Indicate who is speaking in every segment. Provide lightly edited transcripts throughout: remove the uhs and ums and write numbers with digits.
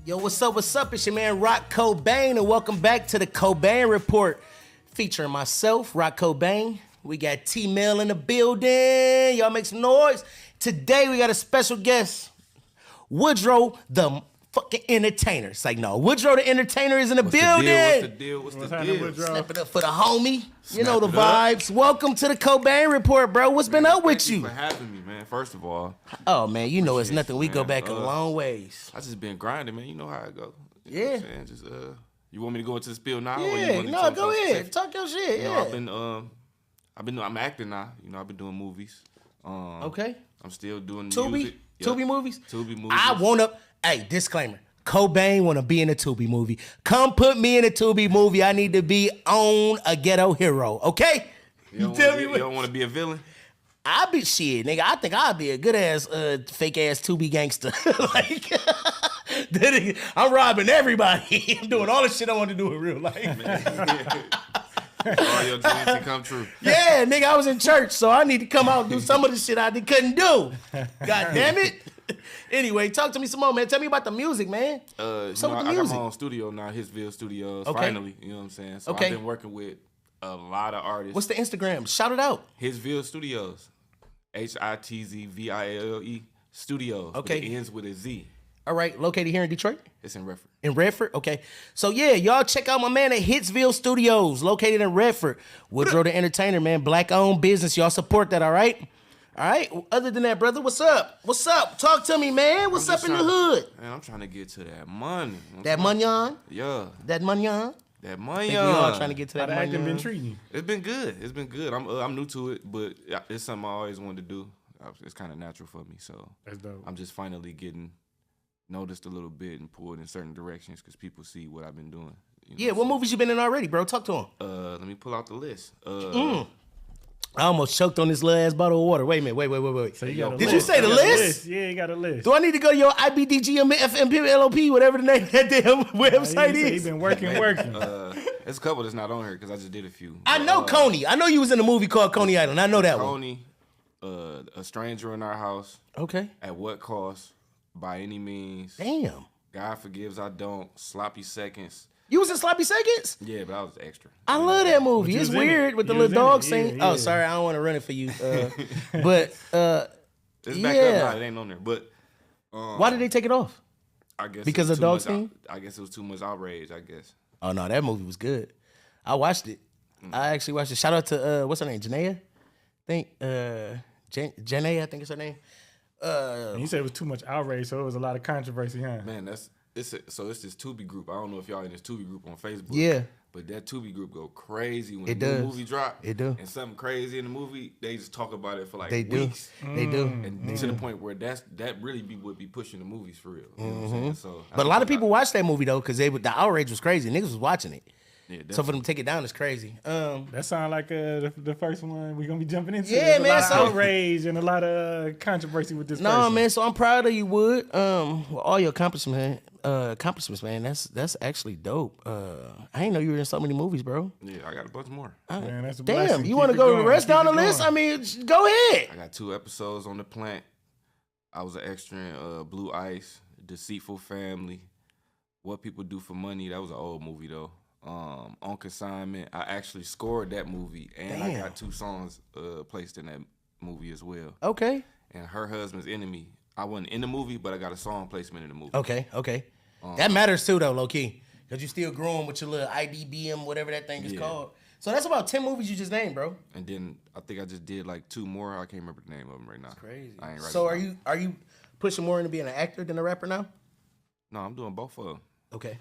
Speaker 1: Yo, what's up? What's up? It's your man Rock Cobain, and welcome back to the Cobain Report, featuring myself, Rock Cobain. We got Tramell in the building. Y'all make some noise. Today we got a special guest, Woodrow the fucking entertainer. It's like, no, Woodrow the entertainer is in the building.
Speaker 2: What's the deal? Woodrow?
Speaker 1: Snap it up for the homie. You know the vibes. Welcome to the Cobain Report, bro. What's been up with you?
Speaker 2: Thank you for having me, man. First of all.
Speaker 1: Oh, man, you know it's nothing. We go back a long ways.
Speaker 2: I just been grinding, man. You know how it go. You
Speaker 1: Yeah.
Speaker 2: know what I'm saying? Just you want me to go into the spiel now? Or you
Speaker 1: Yeah,
Speaker 2: want me to
Speaker 1: no,
Speaker 2: talk
Speaker 1: go
Speaker 2: about
Speaker 1: ahead. Talk your shit,
Speaker 2: You
Speaker 1: yeah.
Speaker 2: know, I'm acting now. You know, I've been doing movies.
Speaker 1: Okay.
Speaker 2: I'm still doing
Speaker 1: Tubi?
Speaker 2: music. Yep.
Speaker 1: Tubi movies?
Speaker 2: Tubi movies.
Speaker 1: I wanna, hey, disclaimer. Cobain wanna be in a Tubi movie. Come put me in a Tubi movie. I need to be on a ghetto hero, okay?
Speaker 2: You don't want to be a villain?
Speaker 1: I be shit, nigga. I think I'd be a good ass, fake ass Tubi gangster. Like, I'm robbing everybody. I'm doing all the shit I want to do in real life.
Speaker 2: All your dreams can come true.
Speaker 1: Yeah, nigga, I was in church, so I need to come out and do some of the shit I couldn't do. God damn it. Anyway, talk to me some more, man. Tell me about the music, man.
Speaker 2: I got my own studio now, Hitsville Studios,
Speaker 1: Okay.
Speaker 2: Finally. You know what I'm saying? So
Speaker 1: Okay.
Speaker 2: I've been working with a lot of artists.
Speaker 1: What's the Instagram? Shout it out.
Speaker 2: Hitsville Studios. HITZVILLE Studios.
Speaker 1: Okay.
Speaker 2: But it ends with a Z.
Speaker 1: All right, located here in Detroit?
Speaker 2: It's in Redford.
Speaker 1: In Redford? Okay. So, yeah, y'all check out my man at Hitsville Studios, located in Redford. Woodrow the Entertainer, man. Black-owned business. Y'all support that, all right? All right? Other than that, brother, what's up? What's up? Talk to me, man. What's up in the hood?
Speaker 2: Man, I'm trying to get to that money.
Speaker 1: That money?
Speaker 2: Yeah.
Speaker 1: That money?
Speaker 2: That money.
Speaker 1: We all trying to get to that
Speaker 3: How the
Speaker 1: money.
Speaker 3: acting been treating you?
Speaker 2: It's been good. It's been good. I'm new to it, but it's something I always wanted to do. It's kind of natural for me, so
Speaker 3: That's dope.
Speaker 2: I'm just finally getting noticed a little bit and pulled in certain directions because people see what I've been doing. You know
Speaker 1: Yeah, what movies you been in already, bro? Talk to him.
Speaker 2: Let me pull out the list.
Speaker 1: I almost choked on this little ass bottle of water. Wait a minute. Wait.
Speaker 3: So you got a
Speaker 1: Did
Speaker 3: list.
Speaker 1: you say the
Speaker 3: got a
Speaker 1: list?
Speaker 3: Yeah, you got a list.
Speaker 1: Do I need to go to your IBDGMFMPLOP, whatever the name of that damn website
Speaker 3: He
Speaker 1: is?
Speaker 3: been working.
Speaker 2: There's a couple that's not on here because I just did a few.
Speaker 1: I know Coney. I know you was in a movie called Coney Island. I know that one.
Speaker 2: Coney, A Stranger in Our House,
Speaker 1: Okay.
Speaker 2: At What Cost, By Any Means,
Speaker 1: Damn.
Speaker 2: God Forgives I Don't, Sloppy Seconds.
Speaker 1: You was in Sloppy Seconds?
Speaker 2: Yeah, but I was extra.
Speaker 1: I love that movie.
Speaker 3: you
Speaker 1: It's
Speaker 3: was in
Speaker 1: weird
Speaker 3: it.
Speaker 1: with the
Speaker 3: You was
Speaker 1: little
Speaker 3: in
Speaker 1: dog
Speaker 3: it.
Speaker 1: scene.
Speaker 3: Yeah,
Speaker 1: Oh,
Speaker 3: yeah.
Speaker 1: sorry. I don't want to run it for you. But
Speaker 2: It's back
Speaker 1: Yeah.
Speaker 2: up now. It ain't on there. But
Speaker 1: why did they take it off?
Speaker 2: I guess
Speaker 1: Because
Speaker 2: it was
Speaker 1: of
Speaker 2: too
Speaker 1: dog
Speaker 2: much
Speaker 1: scene?
Speaker 2: I guess it was too much outrage, I guess.
Speaker 1: Oh, no. That movie was good. I watched it. I actually watched it. Shout out to, what's her name? Janaea? Janaea, I think is her name.
Speaker 3: And you said it was too much outrage, so it was a lot of controversy, huh?
Speaker 2: Man, it's this Tubi group. I don't know if y'all in this Tubi group on Facebook.
Speaker 1: Yeah.
Speaker 2: But that Tubi group go crazy when
Speaker 1: It
Speaker 2: the new
Speaker 1: does.
Speaker 2: movie drop.
Speaker 1: It do.
Speaker 2: And something crazy in the movie, they just talk about it for like
Speaker 1: They do.
Speaker 2: weeks.
Speaker 1: They do.
Speaker 2: And to the point where that really would be pushing the movies for real. You know what I'm saying? So,
Speaker 1: But a lot of people watched that movie, though, because the outrage was crazy. Niggas was watching it.
Speaker 2: Yeah,
Speaker 1: So for them to take it down is crazy.
Speaker 3: That sound like the first one we're gonna be jumping into.
Speaker 1: Yeah,
Speaker 3: There's
Speaker 1: man,
Speaker 3: a lot
Speaker 1: so-
Speaker 3: of outrage and a lot of controversy with this.
Speaker 1: No,
Speaker 3: person.
Speaker 1: man. So I'm proud of you, Wood. With all your accomplishments, man. That's actually dope. I didn't know you were in so many movies, bro.
Speaker 2: Yeah, I got a bunch more.
Speaker 3: Man, that's a
Speaker 1: Damn,
Speaker 3: blessing.
Speaker 1: you
Speaker 3: Keep
Speaker 1: want to
Speaker 3: it
Speaker 1: go to the
Speaker 3: going.
Speaker 1: rest
Speaker 3: Keep
Speaker 1: down the
Speaker 3: it
Speaker 1: list?
Speaker 3: going.
Speaker 1: I mean, go ahead.
Speaker 2: I got 2 episodes on The Plant. I was an extra in Blue Ice, Deceitful Family, What People Do for Money. That was an old movie though. On Consignment. I actually scored that movie, and I
Speaker 1: Damn.
Speaker 2: got 2 songs placed in that movie as well.
Speaker 1: Okay.
Speaker 2: And Her Husband's Enemy. I wasn't in the movie, but I got a song placement in the movie.
Speaker 1: Okay. That matters too, though, low key, because you still growing with your little IDBM, whatever that thing is
Speaker 2: Yeah.
Speaker 1: called. So that's about 10 movies you just named, bro.
Speaker 2: And then I think I just did like 2 more. I can't remember the name of them right now.
Speaker 1: Crazy.
Speaker 2: I ain't right.
Speaker 1: So are you pushing more into being an actor than a rapper now?
Speaker 2: No, I'm doing both of them.
Speaker 1: Okay.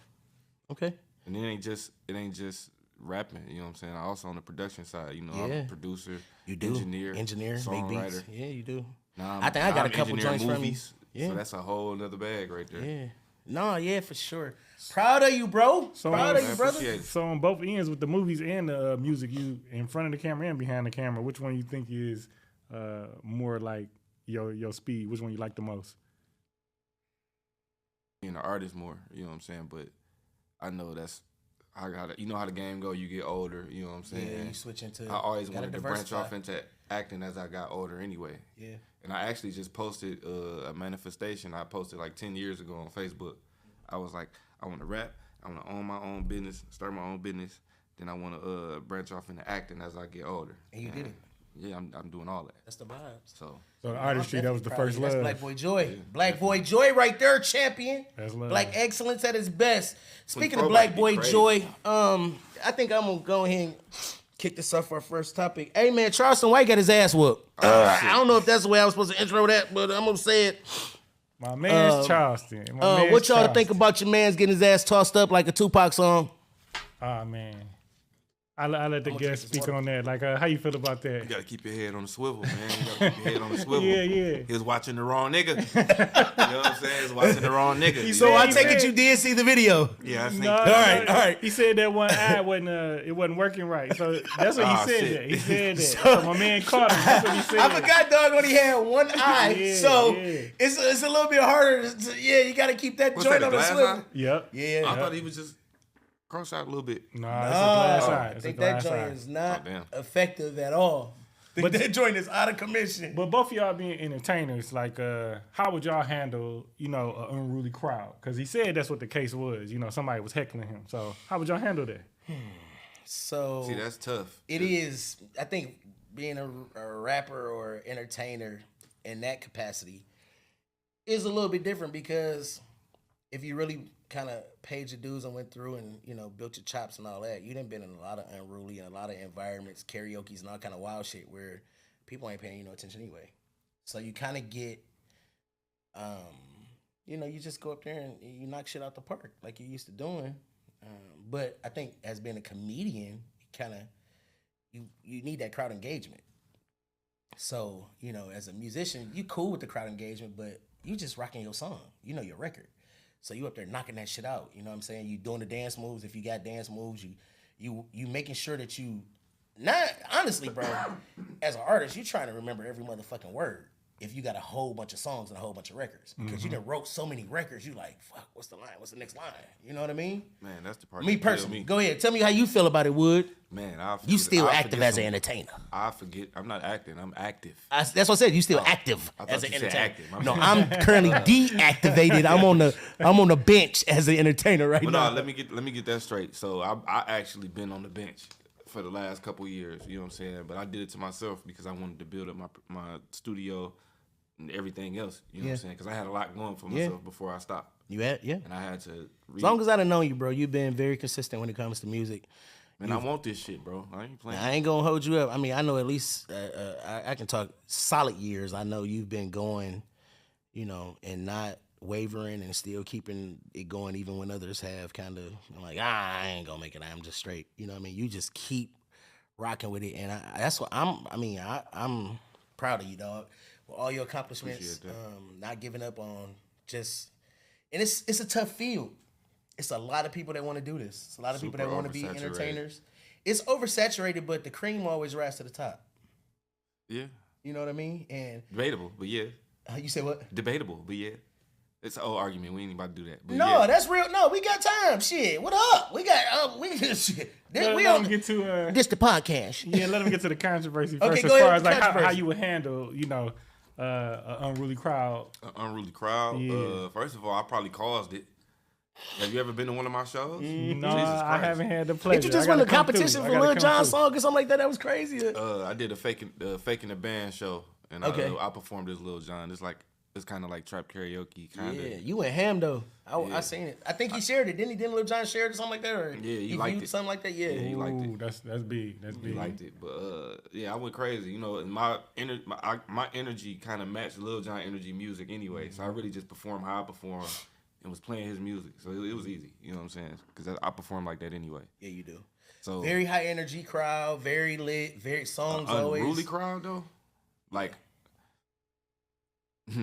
Speaker 2: And it ain't just rapping. You know what I'm saying? I also on the production side. You know, I'm
Speaker 1: Yeah.
Speaker 2: a producer,
Speaker 1: You do.
Speaker 2: engineer,
Speaker 1: make beats.
Speaker 2: songwriter.
Speaker 1: Yeah, you do.
Speaker 2: Now
Speaker 1: I think I got a
Speaker 2: I'm
Speaker 1: couple
Speaker 2: engineering
Speaker 1: joints from you.
Speaker 2: movies.
Speaker 1: Yeah.
Speaker 2: So that's a whole other bag right there.
Speaker 1: Yeah. No, yeah, for sure. Proud of you, bro. Proud of
Speaker 2: man,
Speaker 1: you, brother.
Speaker 2: appreciate it.
Speaker 3: So on both ends with the movies and the music, you in front of the camera and behind the camera, which one you think is more like your speed? Which one you like the most?
Speaker 2: Being an artist more, you know what I'm saying? But I know I gotta, you know how the game go. You get older, you know what I'm saying?
Speaker 1: Yeah, you switch into.
Speaker 2: I always
Speaker 1: gotta
Speaker 2: wanted to branch
Speaker 1: diversify.
Speaker 2: off into acting as I got older anyway.
Speaker 1: Yeah.
Speaker 2: And I actually just posted a manifestation I posted like 10 years ago on Facebook. I was like, I want to rap. I want to own my own business, start my own business. Then I want to branch off into acting as I get older.
Speaker 1: And you did it.
Speaker 2: Yeah, I'm doing all that.
Speaker 1: That's the vibes.
Speaker 2: So
Speaker 3: artistry, that was the first love.
Speaker 1: That's Black Boy Joy. Yeah, Black Boy Joy right there, champion.
Speaker 3: That's love.
Speaker 1: Black excellence at its best. Speaking of Black Boy Joy, I think I'm going to go ahead and kick this off for our first topic. Hey, man, Charleston White got his ass whooped. I don't know if that's the way I was supposed to intro that, but I'm going to say it.
Speaker 3: My man's Charleston.
Speaker 1: What y'all think about your man's getting his ass tossed up like a Tupac song?
Speaker 3: Oh, man. I let the guest speak on that. Like, how you feel about that?
Speaker 2: You gotta keep your head on the swivel, man. You gotta keep your head on the swivel.
Speaker 3: Yeah.
Speaker 2: He was watching the wrong nigga. You know what I'm saying? He was watching the wrong nigga.
Speaker 1: So I take it you did see the video.
Speaker 2: Yeah, I think.
Speaker 1: All right.
Speaker 3: He said that one eye wasn't working right. So that's what he said.
Speaker 2: Shit.
Speaker 3: That. He said that. So my man caught him. That's what he said.
Speaker 1: I forgot, dog, when he had one eye.
Speaker 3: Yeah.
Speaker 1: It's a little bit harder. You got to keep that
Speaker 2: What's
Speaker 1: joint
Speaker 2: that,
Speaker 1: on the
Speaker 2: glass
Speaker 1: swivel.
Speaker 2: eye?
Speaker 3: Yep.
Speaker 1: Yeah.
Speaker 2: I thought he was just cross out a little bit.
Speaker 3: Nah, it's a glass eye.
Speaker 1: I
Speaker 3: It's
Speaker 1: think
Speaker 3: a
Speaker 1: that
Speaker 3: glass
Speaker 1: joint
Speaker 3: eye.
Speaker 1: is not
Speaker 2: damn.
Speaker 1: effective at all. But that joint is out of commission.
Speaker 3: But both of y'all being entertainers, like, how would y'all handle, an unruly crowd? Because he said that's what the case was. Somebody was heckling him. So how would y'all handle that?
Speaker 1: So
Speaker 2: See, that's tough.
Speaker 1: it is. I think being a rapper or entertainer in that capacity is a little bit different because if you really kind of paid your dues and went through and built your chops and all that, you done been in a lot of unruly and a lot of environments, karaoke's and all kind of wild shit where people ain't paying you no attention anyway. So you kind of get, you just go up there and you knock shit out the park like you used to doing. But I think as being a comedian, you need that crowd engagement. So as a musician, you cool with the crowd engagement, but you just rocking your song, your record. So you up there knocking that shit out. You know what I'm saying? You doing the dance moves. If you got dance moves, you making sure that you not honestly, bro, as an artist, you trying to remember every motherfucking word. If you got a whole bunch of songs and a whole bunch of records. Because you done wrote so many records, you like, fuck, what's the line? What's the next line? You know what I mean?
Speaker 2: Man, that's the part.
Speaker 1: Me personally. Go ahead. Tell me how you feel about it, Wood.
Speaker 2: Man,
Speaker 1: you still active as an entertainer.
Speaker 2: I forget. I'm not acting. I'm active.
Speaker 1: That's what I said. You still active
Speaker 2: I
Speaker 1: as
Speaker 2: thought
Speaker 1: an
Speaker 2: you said
Speaker 1: entertainer.
Speaker 2: active.
Speaker 1: No, I'm currently deactivated. I'm on the bench as an entertainer right
Speaker 2: But
Speaker 1: now.
Speaker 2: no, let me get that straight. So I actually been on the bench for the last couple years. You know what I'm saying? But I did it to myself because I wanted to build up my studio and everything else. You know what I'm saying? Because I had a lot going for myself before I stopped.
Speaker 1: You had, yeah.
Speaker 2: And I had to.
Speaker 1: As long as I done known you, bro, you've been very consistent when it comes to music.
Speaker 2: Man, I want this shit, bro. I ain't playing.
Speaker 1: I ain't gonna hold you up. I mean, I know at least I can talk solid years. I know you've been going, and not wavering and still keeping it going even when others have kind of like, I ain't gonna make it. I'm just straight. You know what I mean? You just keep rocking with it, and that's what I'm proud of you, dog. For all your accomplishments, not giving up on just, and it's a tough field. It's a lot of people that want to do this. It's a lot of people that want to be entertainers. It's oversaturated, but the cream always rises to the top.
Speaker 2: Yeah.
Speaker 1: You know what I mean? And
Speaker 2: debatable, but yeah.
Speaker 1: You say what?
Speaker 2: Debatable, but yeah. It's an old argument. We ain't about to do that. But
Speaker 1: no,
Speaker 2: yeah.
Speaker 1: That's real. No, we got time. Shit. What up? We got shit.
Speaker 3: Let him get to
Speaker 1: this the podcast.
Speaker 3: Yeah, let him get to the controversy first.
Speaker 1: Okay,
Speaker 3: as far as like how you would handle, an unruly crowd.
Speaker 2: An unruly crowd.
Speaker 3: Yeah.
Speaker 2: First of all, I probably caused it. Have you ever been to one of my shows?
Speaker 3: No, I haven't had the pleasure.
Speaker 1: Did you just win a competition for Lil Jon song or something like that? That was crazy.
Speaker 2: I did a faking the band show, and I performed as Lil Jon. It's kind of like trap karaoke, kind of.
Speaker 1: Yeah, you went ham though. I seen it. I think he shared it. Didn't Lil Jon share it or something like that? Or
Speaker 2: yeah, he liked it.
Speaker 1: Something like that. Yeah,
Speaker 2: he liked it.
Speaker 3: That's big. That's big.
Speaker 2: He liked it, but yeah, I went crazy. And my energy kind of matched Lil Jon energy music anyway. So I really just performed how I perform and was playing his music. So it was easy. You know what I'm saying? Because I perform like that anyway.
Speaker 1: Yeah, you do.
Speaker 2: So
Speaker 1: very high energy crowd, very lit, very songs always.
Speaker 2: Unruly crowd though, like.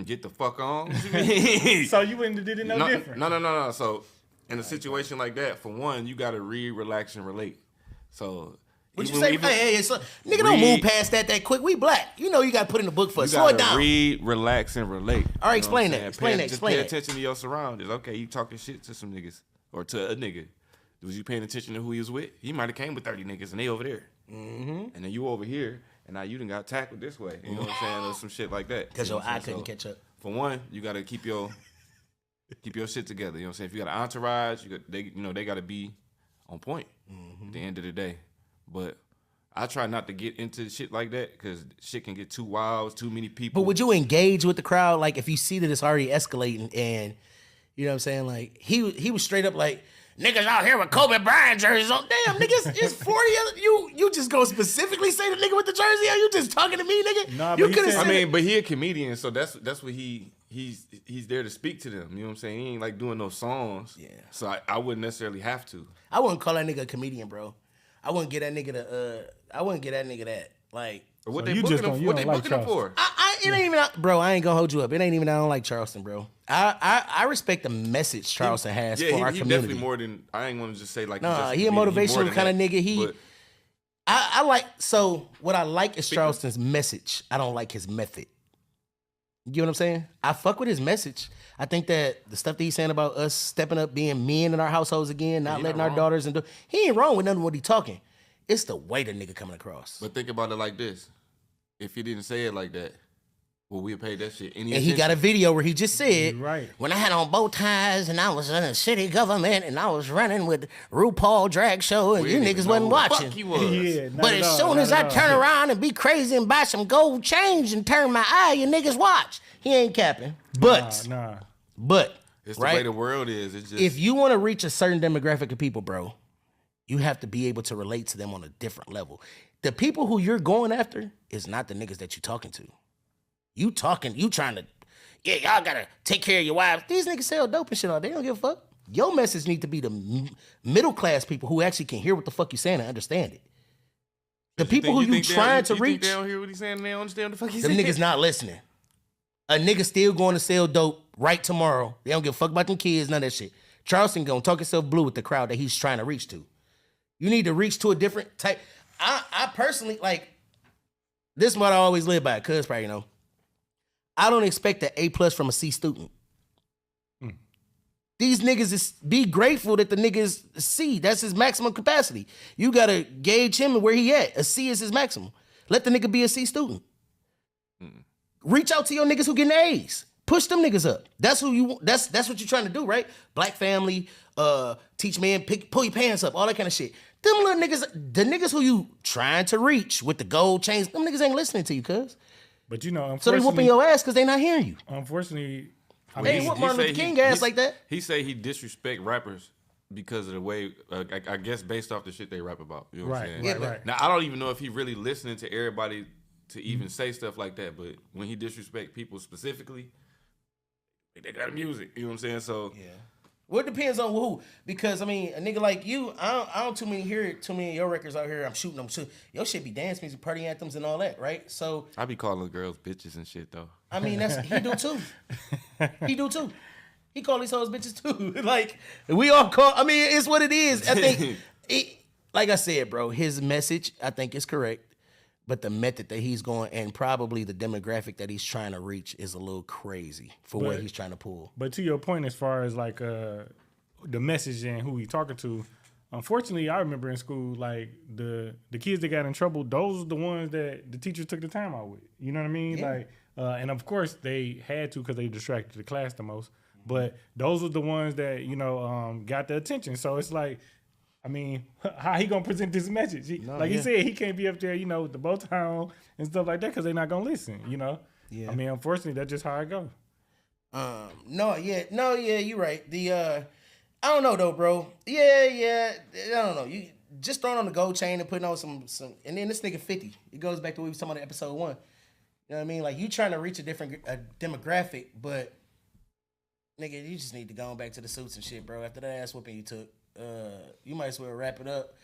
Speaker 2: Get the fuck on.
Speaker 3: So you wouldn't did it no different?
Speaker 2: No. So in a situation like that, for one, you gotta read, relax, and relate. So
Speaker 1: what you say? Hey, so, nigga, don't move past that quick. We black. You got to put in the book for us. Slow it down.
Speaker 2: Read, relax, and relate.
Speaker 1: All right, explain that.
Speaker 2: Just pay attention to your surroundings. Okay, you talking shit to some niggas or to a nigga. Was you paying attention to who he was with? He might have came with 30 niggas and they over there. Mm-hmm. And then you over here. And now you done got tackled this way. You know what I'm saying? Or some shit like that.
Speaker 1: Because your eye couldn't catch up.
Speaker 2: For one, you got to keep your Keep your shit together. You know what I'm saying? If you got an entourage, they got to be on point at the end of the day. But I try not to get into shit like that because shit can get too wild, too many people.
Speaker 1: But would you engage with the crowd? Like if you see that it's already escalating and, you know what I'm saying? Like he was straight up like, niggas out here with Kobe Bryant jerseys on. Damn, niggas, it's 40 other. You just go specifically say the nigga with the jersey? Are you just talking to me, nigga?
Speaker 3: Nah,
Speaker 1: you
Speaker 3: but
Speaker 1: could have
Speaker 2: but he a comedian, so that's what he's there to speak to them. You know what I'm saying? He ain't like doing no songs.
Speaker 1: Yeah.
Speaker 2: So I wouldn't necessarily have to.
Speaker 1: I wouldn't call that nigga a comedian, bro. I wouldn't get that nigga that. Like,
Speaker 2: What
Speaker 3: So
Speaker 2: they
Speaker 3: you
Speaker 2: booking
Speaker 3: just
Speaker 2: him?
Speaker 3: don't- you
Speaker 2: What
Speaker 3: don't
Speaker 2: they
Speaker 3: like
Speaker 2: booking him
Speaker 3: Charleston.
Speaker 2: for?
Speaker 1: it ain't even, bro, I ain't gonna hold you up. It ain't even, I don't like Charleston, bro. I respect the message Charleston has for our
Speaker 2: he
Speaker 1: community.
Speaker 2: definitely more than, I ain't want to just say like.
Speaker 1: Nah,
Speaker 2: just
Speaker 1: he a
Speaker 2: more
Speaker 1: motivational
Speaker 2: than
Speaker 1: kind of
Speaker 2: that,
Speaker 1: nigga.
Speaker 2: but
Speaker 1: I like, so what I like is Charleston's message. I don't like his method. You know what I'm saying? I fuck with his message. I think that the stuff that he's saying about us stepping up, being men in our households again, not
Speaker 2: he
Speaker 1: letting
Speaker 2: not
Speaker 1: our
Speaker 2: wrong.
Speaker 1: daughters and he ain't wrong with nothing what he talking. It's the way the nigga coming across.
Speaker 2: But think about it like this: if he didn't say it like that, well, we'd pay that shit.
Speaker 1: And he got a video where he just said,
Speaker 3: You're right.
Speaker 1: when I had on bow ties and I was in a city government and I was running with RuPaul drag show and you niggas wasn't watching.
Speaker 2: He was.
Speaker 3: Yeah, not
Speaker 1: But
Speaker 3: at
Speaker 1: as
Speaker 3: all,
Speaker 1: soon
Speaker 3: not
Speaker 1: as
Speaker 3: at
Speaker 1: I
Speaker 3: all.
Speaker 1: turn around and be crazy and buy some gold chains and turn my eye, you niggas watch. He ain't capping. But,
Speaker 3: Nah.
Speaker 2: It's the
Speaker 1: right?
Speaker 2: way the world is. It's just
Speaker 1: If you want to reach a certain demographic of people, bro, you have to be able to relate to them on a different level. The people who you're going after is not the niggas that you talking to. You trying to, yeah, y'all gotta take care of your wives. These niggas sell dope and shit all. They don't give a fuck. Your message need to be the middle class people who actually can hear what the fuck you saying and understand it. The people who you trying to reach,
Speaker 2: They don't hear what he's saying. They don't understand what the fuck he's
Speaker 1: them
Speaker 2: saying.
Speaker 1: niggas not listening. A nigga still going to sell dope right tomorrow. They don't give a fuck about them kids, none of that shit. Charleston gonna talk himself blue with the crowd that he's trying to reach to. You need to reach to a different type. I personally, like, this is what I always live by, cuz probably, you know. I don't expect an A+ from a C student. These niggas is be grateful that the nigga is a C. That's his maximum capacity. You gotta gauge him and where he at. A C is his maximum. Let the nigga be a C student. Reach out to your niggas who getting A's. Push them niggas up. That's who you. That's what you're trying to do, right? Black family, teach men, pull your pants up, all that kind of shit. Them little niggas, the niggas who you trying to reach with the gold chains, them niggas ain't listening to you, cuz.
Speaker 3: But you know,
Speaker 1: So they
Speaker 3: unfortunately,
Speaker 1: whooping your ass because they not hearing you.
Speaker 3: unfortunately, I
Speaker 1: They
Speaker 3: mean,
Speaker 1: ain't whoop Martin Luther King ass like that.
Speaker 2: He say he disrespect rappers because of the way, I guess based off the shit they rap about. You know what I'm saying?
Speaker 1: Yeah,
Speaker 3: right.
Speaker 2: Now I don't even know if he really listening to everybody to even say stuff like that. But when he disrespect people specifically, they got music. You know what I'm saying? So
Speaker 1: Yeah. Well, it depends on who. Because, I mean, a nigga like you, I don't hear too many of your records out here. I'm shooting them too. Your shit be dance music, party anthems, and all that, right? So,
Speaker 2: I be calling girls bitches and shit though.
Speaker 1: I mean, he do too. He do too. He call these hoes bitches too. Like, we all call, I mean, it's what it is. I think, like I said, bro, his message, I think, is correct. But the method that he's going and probably the demographic that he's trying to reach is a little crazy for what he's trying to pull.
Speaker 3: But to your point, as far as like the message and who he talking to, unfortunately, I remember in school, like the kids that got in trouble, those are the ones that the teachers took the time out with. You know what I mean?
Speaker 1: Yeah.
Speaker 3: Like, and of course they had to because they distracted the class the most. But those are the ones that got the attention. So it's like, I mean, how he gonna present this message? He said, he can't be up there, with the bow tie on and stuff like that because they're not gonna listen.
Speaker 1: Yeah.
Speaker 3: I mean, unfortunately, that's just how it go.
Speaker 1: You're right. I don't know though, bro. Yeah, I don't know. You just throwing on the gold chain and putting on some, and then this nigga 50. It goes back to what we was talking about in episode 1. You know what I mean? Like, you trying to reach a different demographic, but nigga, you just need to go on back to the suits and shit, bro. After that ass whooping you took, you might as well wrap it up.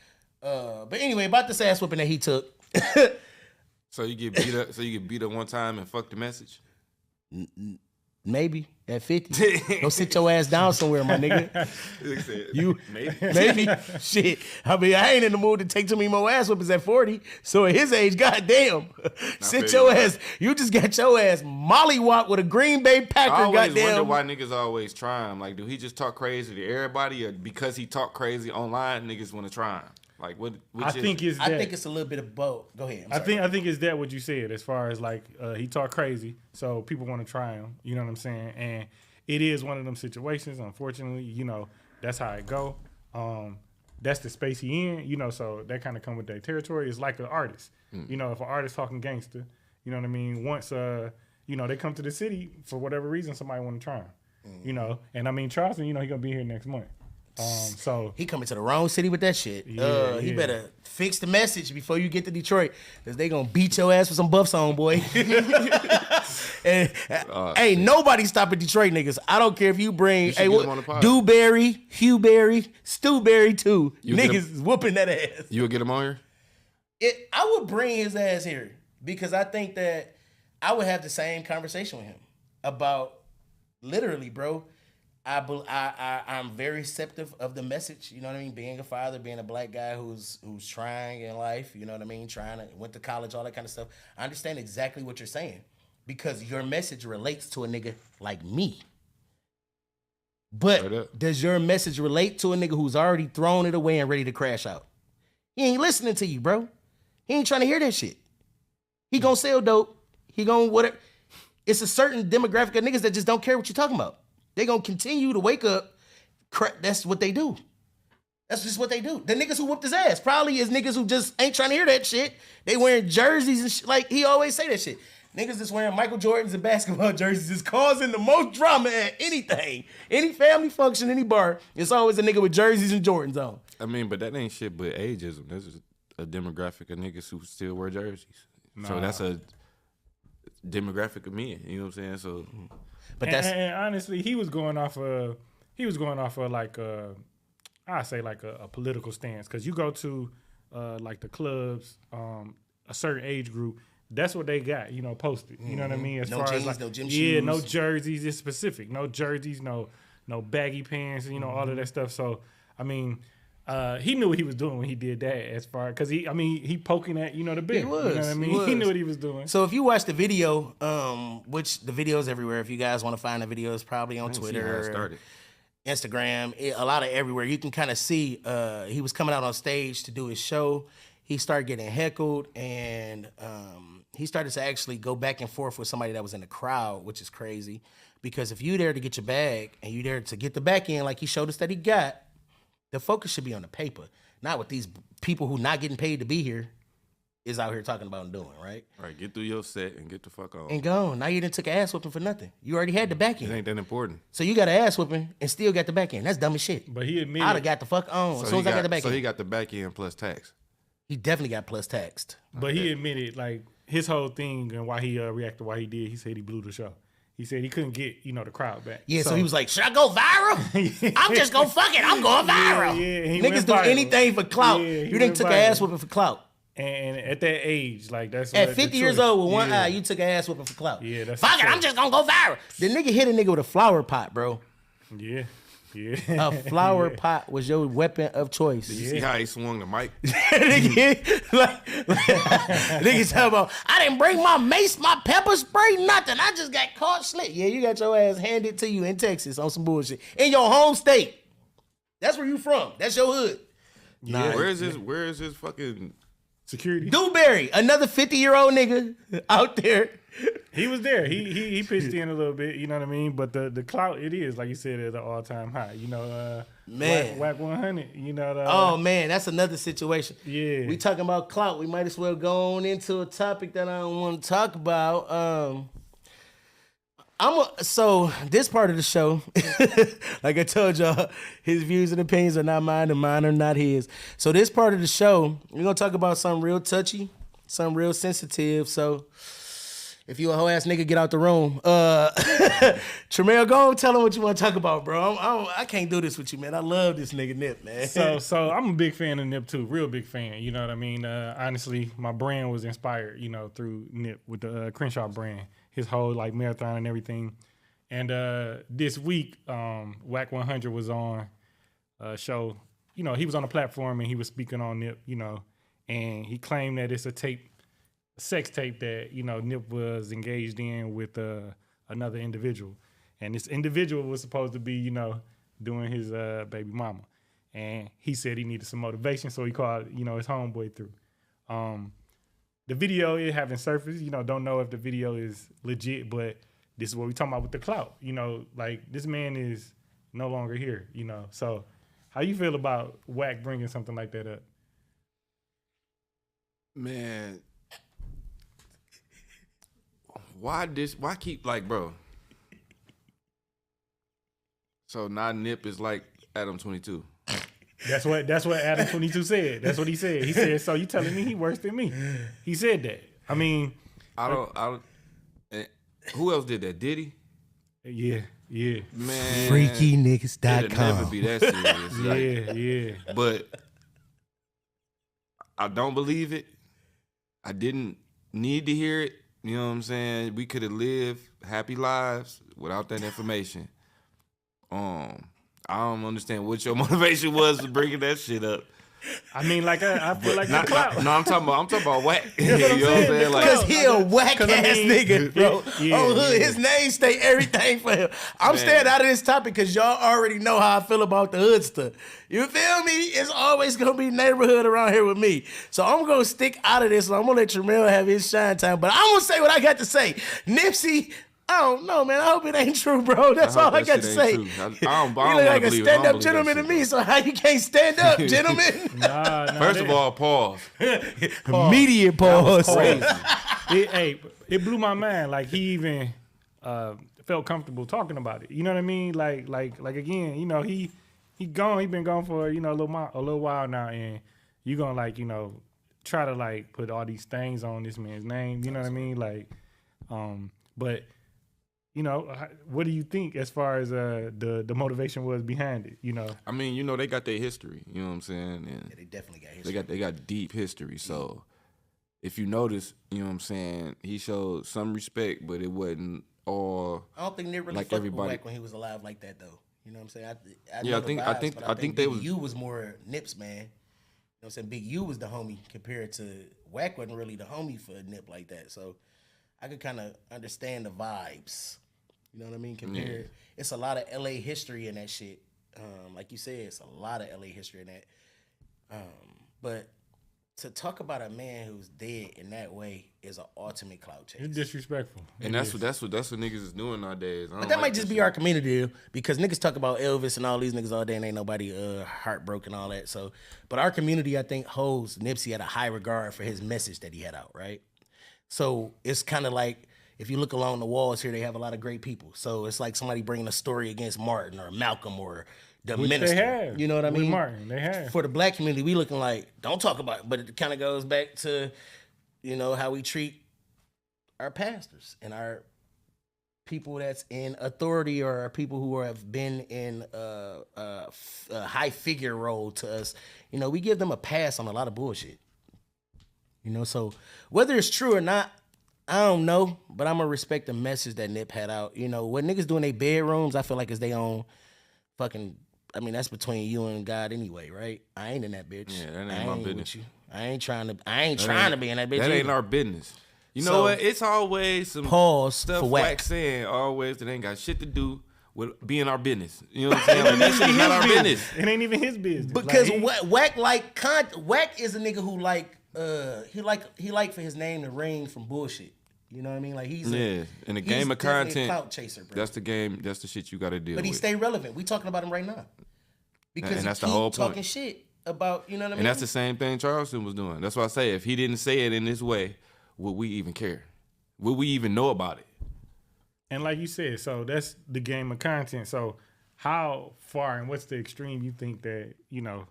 Speaker 1: But anyway, about this ass whooping that he took.
Speaker 2: So you get beat up. So you get beat up one time and fuck the message.
Speaker 1: Maybe at 50. Go sit your ass down somewhere, my nigga. You maybe shit. I mean, I ain't in the mood to take too many more ass whoopings at 40. So at his age, goddamn, sit your ass. You just got your ass mollywop with a Green Bay Packer.
Speaker 2: I always
Speaker 1: goddamn.
Speaker 2: wonder why niggas always try him. Like, do he just talk crazy to everybody, or because he talk crazy online, niggas want to try him? Like, what?
Speaker 3: I think it's
Speaker 1: a little bit of both. Go ahead.
Speaker 3: I think it's that what you said as far as like he talk crazy, so people want to try him. You know what I'm saying? And it is one of them situations. Unfortunately, you know, that's how it go. That's the space he in, you know, so that kind of come with that territory. It's like an artist. You know, if an artist talking gangster, you know what I mean? Once, you know, they come to the city for whatever reason, somebody want to try him, you know? And I mean, Charleston, you know, he going to be here next month. So
Speaker 1: he coming to the wrong city with that shit. He better fix the message before you get to Detroit, because they going to beat your ass with some buffs on, boy. And ain't nobody stopping Detroit niggas. I don't care if you bring Dewberry, Hughberry, Stewberry too. Niggas is whooping that ass.
Speaker 2: You would get him on here?
Speaker 1: I would bring his ass here because I think that I would have the same conversation with him about literally, bro. I'm very receptive of the message. You know what I mean? Being a father, being a black guy who's trying in life. You know what I mean? Went to college, all that kind of stuff. I understand exactly what you're saying because your message relates to a nigga like me. But does your message relate to a nigga who's already thrown it away and ready to crash out? He ain't listening to you, bro. He ain't trying to hear that shit. He gonna sell dope. He gonna whatever. It's a certain demographic of niggas that just don't care what you're talking about. They gonna continue to wake up. That's what they do. That's just what they do. The niggas who whooped his ass probably is niggas who just ain't trying to hear that shit. They wearing jerseys and shit. Like, he always say that shit. Niggas that's wearing Michael Jordans and basketball jerseys is causing the most drama at anything. Any family function, any bar, it's always a nigga with jerseys and Jordans on.
Speaker 2: I mean, but that ain't shit but ageism. That's just a demographic of niggas who still wear jerseys. Nah. So that's a demographic of men. You know what I'm saying? So,
Speaker 3: but and honestly, he was going off of like I say like a political stance, because you go to like the clubs, a certain age group. That's what they got, you know, posted. You know what I mean? As
Speaker 1: no
Speaker 3: far
Speaker 1: jeans,
Speaker 3: as like,
Speaker 1: no gym
Speaker 3: yeah,
Speaker 1: shoes.
Speaker 3: no jerseys. It's specific. No jerseys, no baggy pants, you know, all of that stuff. So, I mean, he knew what he was doing when he did that. As far because he poking at, you know, the big.
Speaker 1: He was.
Speaker 3: You know what I mean? He knew what he was doing.
Speaker 1: So if you watch the video, which the video's everywhere. If you guys want to find the video, it's probably on Twitter, Instagram, a lot of everywhere. You can kind of see he was coming out on stage to do his show. He started getting heckled, and he started to actually go back and forth with somebody that was in the crowd, which is crazy. Because if you there to get your bag and you there to get the back end like he showed us that he got, the focus should be on the paper, not with these people who not getting paid to be here is out here talking about and doing, right?
Speaker 2: Right, get through your set and get the fuck on.
Speaker 1: And gone. Now you done took an ass whooping for nothing. You already had the back end.
Speaker 2: It ain't that important.
Speaker 1: So you got an ass whooping and still got the back end. That's dumb as shit.
Speaker 3: But he admitted.
Speaker 1: I'd have got the fuck on as soon as I got the back end.
Speaker 2: So he got the back end plus tax.
Speaker 1: He definitely got plus taxed.
Speaker 3: But he admitted, like, his whole thing and why he reacted why he did, he said he blew the show. He said he couldn't get, you know, the crowd back.
Speaker 1: Yeah, so he was like, should I go viral? I'm just gonna fuck it. I'm going viral.
Speaker 3: Yeah,
Speaker 1: niggas do anything for clout. You done took an ass whooping for clout.
Speaker 3: And at that age, like, that's
Speaker 1: at 50 years old with one eye, you took an ass whooping for clout.
Speaker 3: Yeah, that's
Speaker 1: fuck it. I'm just gonna go viral. The nigga hit a nigga with a flower pot, bro.
Speaker 3: Yeah. Yeah.
Speaker 1: A flower pot was your weapon of choice.
Speaker 2: Did you see how he swung the mic?
Speaker 1: Niggas talking about, I didn't bring my mace, my pepper spray, nothing. I just got caught slick. Yeah, you got your ass handed to you in Texas on some bullshit. In your home state. That's where you from. That's your hood.
Speaker 2: Yeah. Where is his fucking
Speaker 3: security?
Speaker 1: Dewberry, another 50-year-old nigga out there.
Speaker 3: He was there. He pitched in a little bit, you know what I mean? But the clout, it is, like you said, at an all-time high. You know,
Speaker 1: man.
Speaker 3: Whack 100, you know.
Speaker 1: Oh, man, that's another situation.
Speaker 3: Yeah.
Speaker 1: We talking about clout. We might as well go on into a topic that I don't want to talk about. So this part of the show, like I told y'all, his views and opinions are not mine and mine are not his. So this part of the show, we're going to talk about something real touchy, something real sensitive. So if you a hoe ass nigga, get out the room. Tramell, go and tell him what you want to talk about, bro. I can't do this with you, man. I love this nigga Nip, man.
Speaker 3: So I'm a big fan of Nip too, real big fan. You know what I mean? Honestly, my brand was inspired, you know, through Nip with the Crenshaw brand, his whole like marathon and everything. And this week, Whack 100 was on a show. You know, he was on a platform and he was speaking on Nip, you know, and he claimed that it's a sex tape that, you know, Nip was engaged in with another individual. And this individual was supposed to be, you know, doing his baby mama. And he said he needed some motivation, so he called, you know, his homeboy through. The video, it haven't surfaced, you know, don't know if the video is legit, but this is what we talking about with the clout. You know, like this man is no longer here. You know, so how you feel about Wack bringing something like that up?
Speaker 2: Man, why keep like, bro? So now Nip is like Adam 22.
Speaker 3: That's what Adam 22 said. That's what he said. He said, so you telling me he worse than me? He said that. I mean,
Speaker 2: I don't. Who else did that? Did he?
Speaker 3: Yeah.
Speaker 2: Man,
Speaker 1: FreakyNiggas.com.
Speaker 2: It'll never be that serious.
Speaker 3: Yeah.
Speaker 2: But I don't believe it. I didn't need to hear it. You know what I'm saying? We could have lived happy lives without that information. I don't understand what your motivation was for bringing that shit up.
Speaker 3: I mean, like I feel like
Speaker 2: No, I'm talking about Wack. You know what I'm saying? Like,
Speaker 1: Because he a whack ass nigga, bro.
Speaker 3: Yeah.
Speaker 1: His name stay everything for him. I'm staying out of this topic because y'all already know how I feel about the hood stuff. You feel me? It's always gonna be neighborhood around here with me. So I'm gonna stick out of this and I'm gonna let Tramell have his shine time. But I'm gonna say what I got to say. Nipsey, I don't know, man. I hope it ain't true, bro. That's all I got to say.
Speaker 2: I don't
Speaker 1: You look like a
Speaker 2: believe it.
Speaker 1: stand-up gentleman to me, so how you can't stand up, gentlemen?
Speaker 3: Nah,
Speaker 2: First of all, pause.
Speaker 1: Immediate pause.
Speaker 2: Crazy.
Speaker 3: It blew my mind. Like he even felt comfortable talking about it. You know what I mean? Like again, you know, he gone. He been gone for a little while now, and you gonna like, you know, try to like put all these things on this man's name. You know what I mean? Like, but. You know, what do you think as far as the motivation was behind it? You know,
Speaker 2: I mean, you know, they got their history. You know what I'm saying? And
Speaker 1: Yeah, they definitely got history.
Speaker 2: they got deep history. So if you notice, you know what I'm saying, he showed some respect, but it wasn't all.
Speaker 1: I don't think Nip really
Speaker 2: like
Speaker 1: fucked with
Speaker 2: everybody.
Speaker 1: Wack when he was alive like that, though. You know what I'm saying? I
Speaker 2: Yeah,
Speaker 1: know
Speaker 2: I
Speaker 1: the
Speaker 2: think-
Speaker 1: vibes,
Speaker 2: I think-
Speaker 1: but
Speaker 2: I think
Speaker 1: Big
Speaker 2: they was-
Speaker 1: U was more Nip's man. You know what I'm saying? Big U was the homie compared to Wack wasn't really the homie for Nip like that. So I could kind of understand the vibes. You know what I mean? Compared, it's a lot of LA history in that shit. Like you said, it's a lot of LA history in that. But to talk about a man who's dead in that way is an ultimate clout chase.
Speaker 3: it's disrespectful.
Speaker 2: And that's what niggas is doing nowadays.
Speaker 1: But that might just be our community because niggas talk about Elvis and all these niggas all day and ain't nobody heartbroken and all that. So, but our community, I think, holds Nipsey at a high regard for his message that he had out, right? So it's kind of like if you look along the walls here, they have a lot of great people. So it's like somebody bringing a story against Martin or Malcolm or the
Speaker 3: Which
Speaker 1: minister.
Speaker 3: they have.
Speaker 1: You know what I
Speaker 3: With
Speaker 1: mean?
Speaker 3: Martin, they have.
Speaker 1: For the black community, we looking like, don't talk about it. But it kind of goes back to, you know, how we treat our pastors and our people that's in authority or our people who have been in a high figure role to us. You know, we give them a pass on a lot of bullshit. You know, so whether it's true or not, I don't know, but I'm gonna respect the message that Nip had out. You know, what niggas do in their bedrooms, I feel like is their own fucking. I mean, that's between you and God anyway, right? I ain't in that bitch.
Speaker 2: Yeah, that ain't
Speaker 1: I
Speaker 2: my
Speaker 1: with
Speaker 2: business.
Speaker 1: you. I ain't trying to be in that bitch.
Speaker 2: That ain't
Speaker 1: either.
Speaker 2: our business. You know
Speaker 1: So,
Speaker 2: what? It's always some
Speaker 1: pause
Speaker 2: stuff
Speaker 1: for
Speaker 2: Wack
Speaker 1: Wack.
Speaker 2: saying always that ain't got shit to do with being our business. You know what I'm saying? Like, that shit is not our business.
Speaker 3: It ain't even his business.
Speaker 1: Because
Speaker 3: like,
Speaker 1: Wack is a nigga who he like for his name to ring from bullshit. You know what I mean? Like he's
Speaker 2: in the
Speaker 1: he's
Speaker 2: game of
Speaker 1: definitely a
Speaker 2: content.
Speaker 1: clout chaser, bro.
Speaker 2: That's the game. That's the shit you got to deal
Speaker 1: But he
Speaker 2: with.
Speaker 1: stay relevant. We talking about him right now because
Speaker 2: And that's
Speaker 1: he
Speaker 2: the
Speaker 1: keep
Speaker 2: whole point.
Speaker 1: talking shit about, you know what I mean?
Speaker 2: And that's the same thing Charleston was doing. That's why I say if he didn't say it in this way, would we even care? Would we even know about it?
Speaker 3: and like you said, so that's the game of content. So how far and what's the extreme you think that, you know,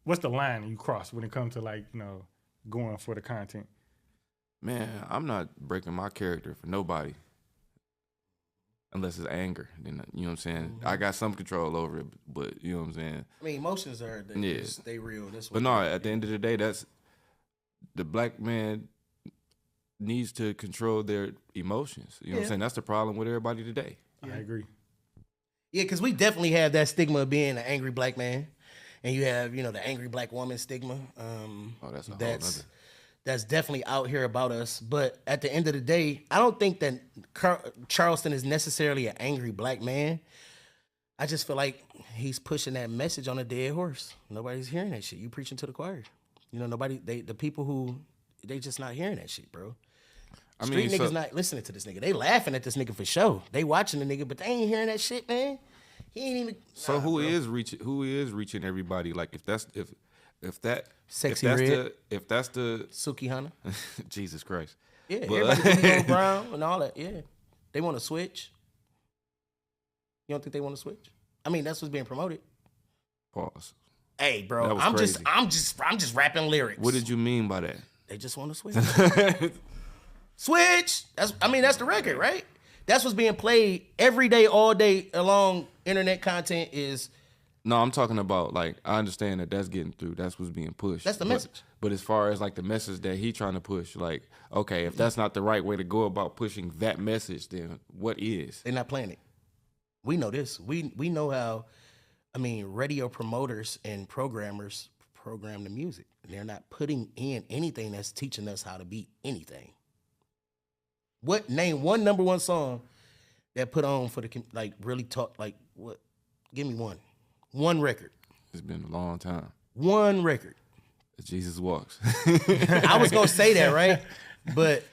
Speaker 3: what's the line you cross when it comes to like, you know, going for the content?
Speaker 2: Man, I'm not breaking my character for nobody. Unless it's anger. Then you know what I'm saying? I got some control over it, but you know what I'm saying?
Speaker 1: I mean, emotions are they real. That's
Speaker 2: But no, at the end of the day, that's the black man needs to control their emotions. You know what I'm saying? That's the problem with everybody today.
Speaker 3: I agree.
Speaker 1: Yeah, because we definitely have that stigma of being an angry black man, and you have, you know, the angry black woman stigma.
Speaker 2: That's a whole nother.
Speaker 1: That's definitely out here about us. But at the end of the day, I don't think that Charleston is necessarily an angry black man. I just feel like he's pushing that message on a dead horse. Nobody's hearing that shit. You preaching to the choir. You know, the people who, they just not hearing that shit, bro. Street niggas not listening to this nigga. They laughing at this nigga for sure. They watching the nigga, but they ain't hearing that shit, man. He ain't even.
Speaker 2: So who is reaching everybody? Like if that's the
Speaker 1: Suki Hana.
Speaker 2: Jesus Christ.
Speaker 1: Yeah, everybody Leo Brown and all that. Yeah, they want to switch. You don't think they want to switch? I mean, that's what's being promoted.
Speaker 2: Pause.
Speaker 1: Hey, bro, I'm just rapping lyrics.
Speaker 2: What did you mean by that?
Speaker 1: They just want to switch. Switch. That's the record, right? That's what's being played every day, all day along. Internet content is.
Speaker 2: No, I'm talking about, like, I understand that's getting through. That's what's being pushed.
Speaker 1: That's the message.
Speaker 2: But as far as like the message that he trying to push, like, okay, if that's not the right way to go about pushing that message, then what is?
Speaker 1: They're not playing it. We know this. We know how. I mean, radio promoters and programmers program the music. They're not putting in anything that's teaching us how to beat anything. Name one number one song that put on for the, like, really talk, like, what? Give me one. One record.
Speaker 2: It's been a long time.
Speaker 1: One record.
Speaker 2: Jesus Walks.
Speaker 1: I was going to say that, right? But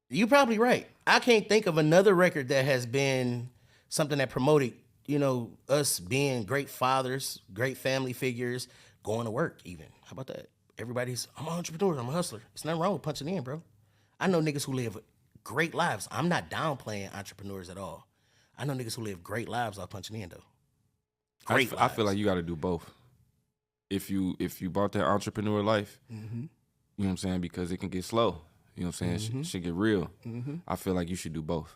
Speaker 1: you're probably right. I can't think of another record that has been something that promoted, you know, us being great fathers, great family figures, going to work even. How about that? I'm an entrepreneur, I'm a hustler. It's nothing wrong with punching in, bro. I know niggas who live great lives. I'm not downplaying entrepreneurs at all. I know niggas who live great lives off punching in, though.
Speaker 2: I feel like you got to do both. If you bought that entrepreneur life, you know what I'm saying, because it can get slow. You know what I'm saying? It should get real. I feel like you should do both.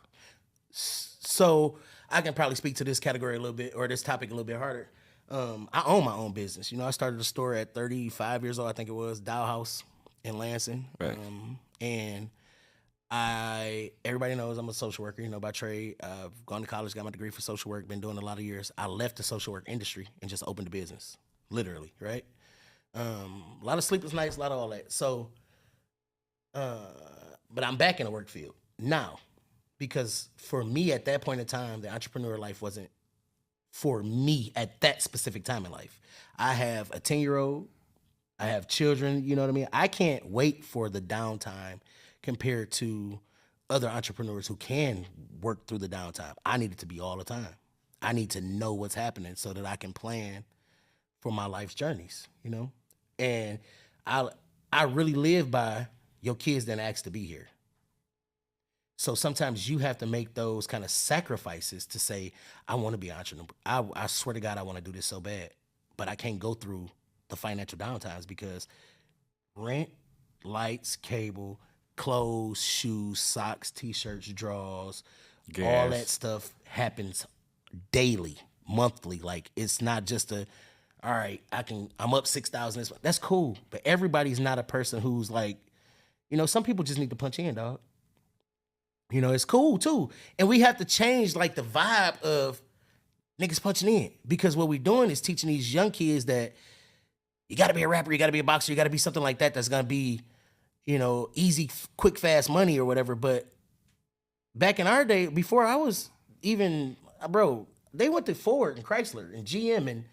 Speaker 1: So I can probably speak to this category a little bit, or this topic a little bit harder. I own my own business. You know, I started a store at 35 years old, I think it was, Dow House in Lansing.
Speaker 2: Right.
Speaker 1: And everybody knows I'm a social worker, you know, by trade. I've gone to college, got my degree for social work, been doing a lot of years. I left the social work industry and just opened a business, literally, right? A lot of sleepless nights, a lot of all that. So, but I'm back in the work field now, because for me at that point in time, the entrepreneur life wasn't for me at that specific time in life. I have a 10-year-old, I have children, you know what I mean? I can't wait for the downtime compared to other entrepreneurs who can work through the downtime. I need it to be all the time. I need to know what's happening so that I can plan for my life's journeys, you know? And I really live by your kids didn't ask to be here. So sometimes you have to make those kind of sacrifices to say, I want to be an entrepreneur. I swear to God, I want to do this so bad, but I can't go through the financial downtimes because rent, lights, cable, clothes, shoes, socks, t-shirts, drawers,
Speaker 2: gas,
Speaker 1: all that stuff happens daily, monthly. Like, it's not just all right, I'm up 6,000 this month. That's cool. But everybody's not a person who's like, you know, some people just need to punch in, dog. You know, it's cool too. And we have to change like the vibe of niggas punching in, because what we're doing is teaching these young kids that you got to be a rapper, you got to be a boxer, you got to be something like that that's going to be, you know, easy, quick, fast money or whatever. But back in our day, before I was even, bro, they went to Ford and Chrysler and GM and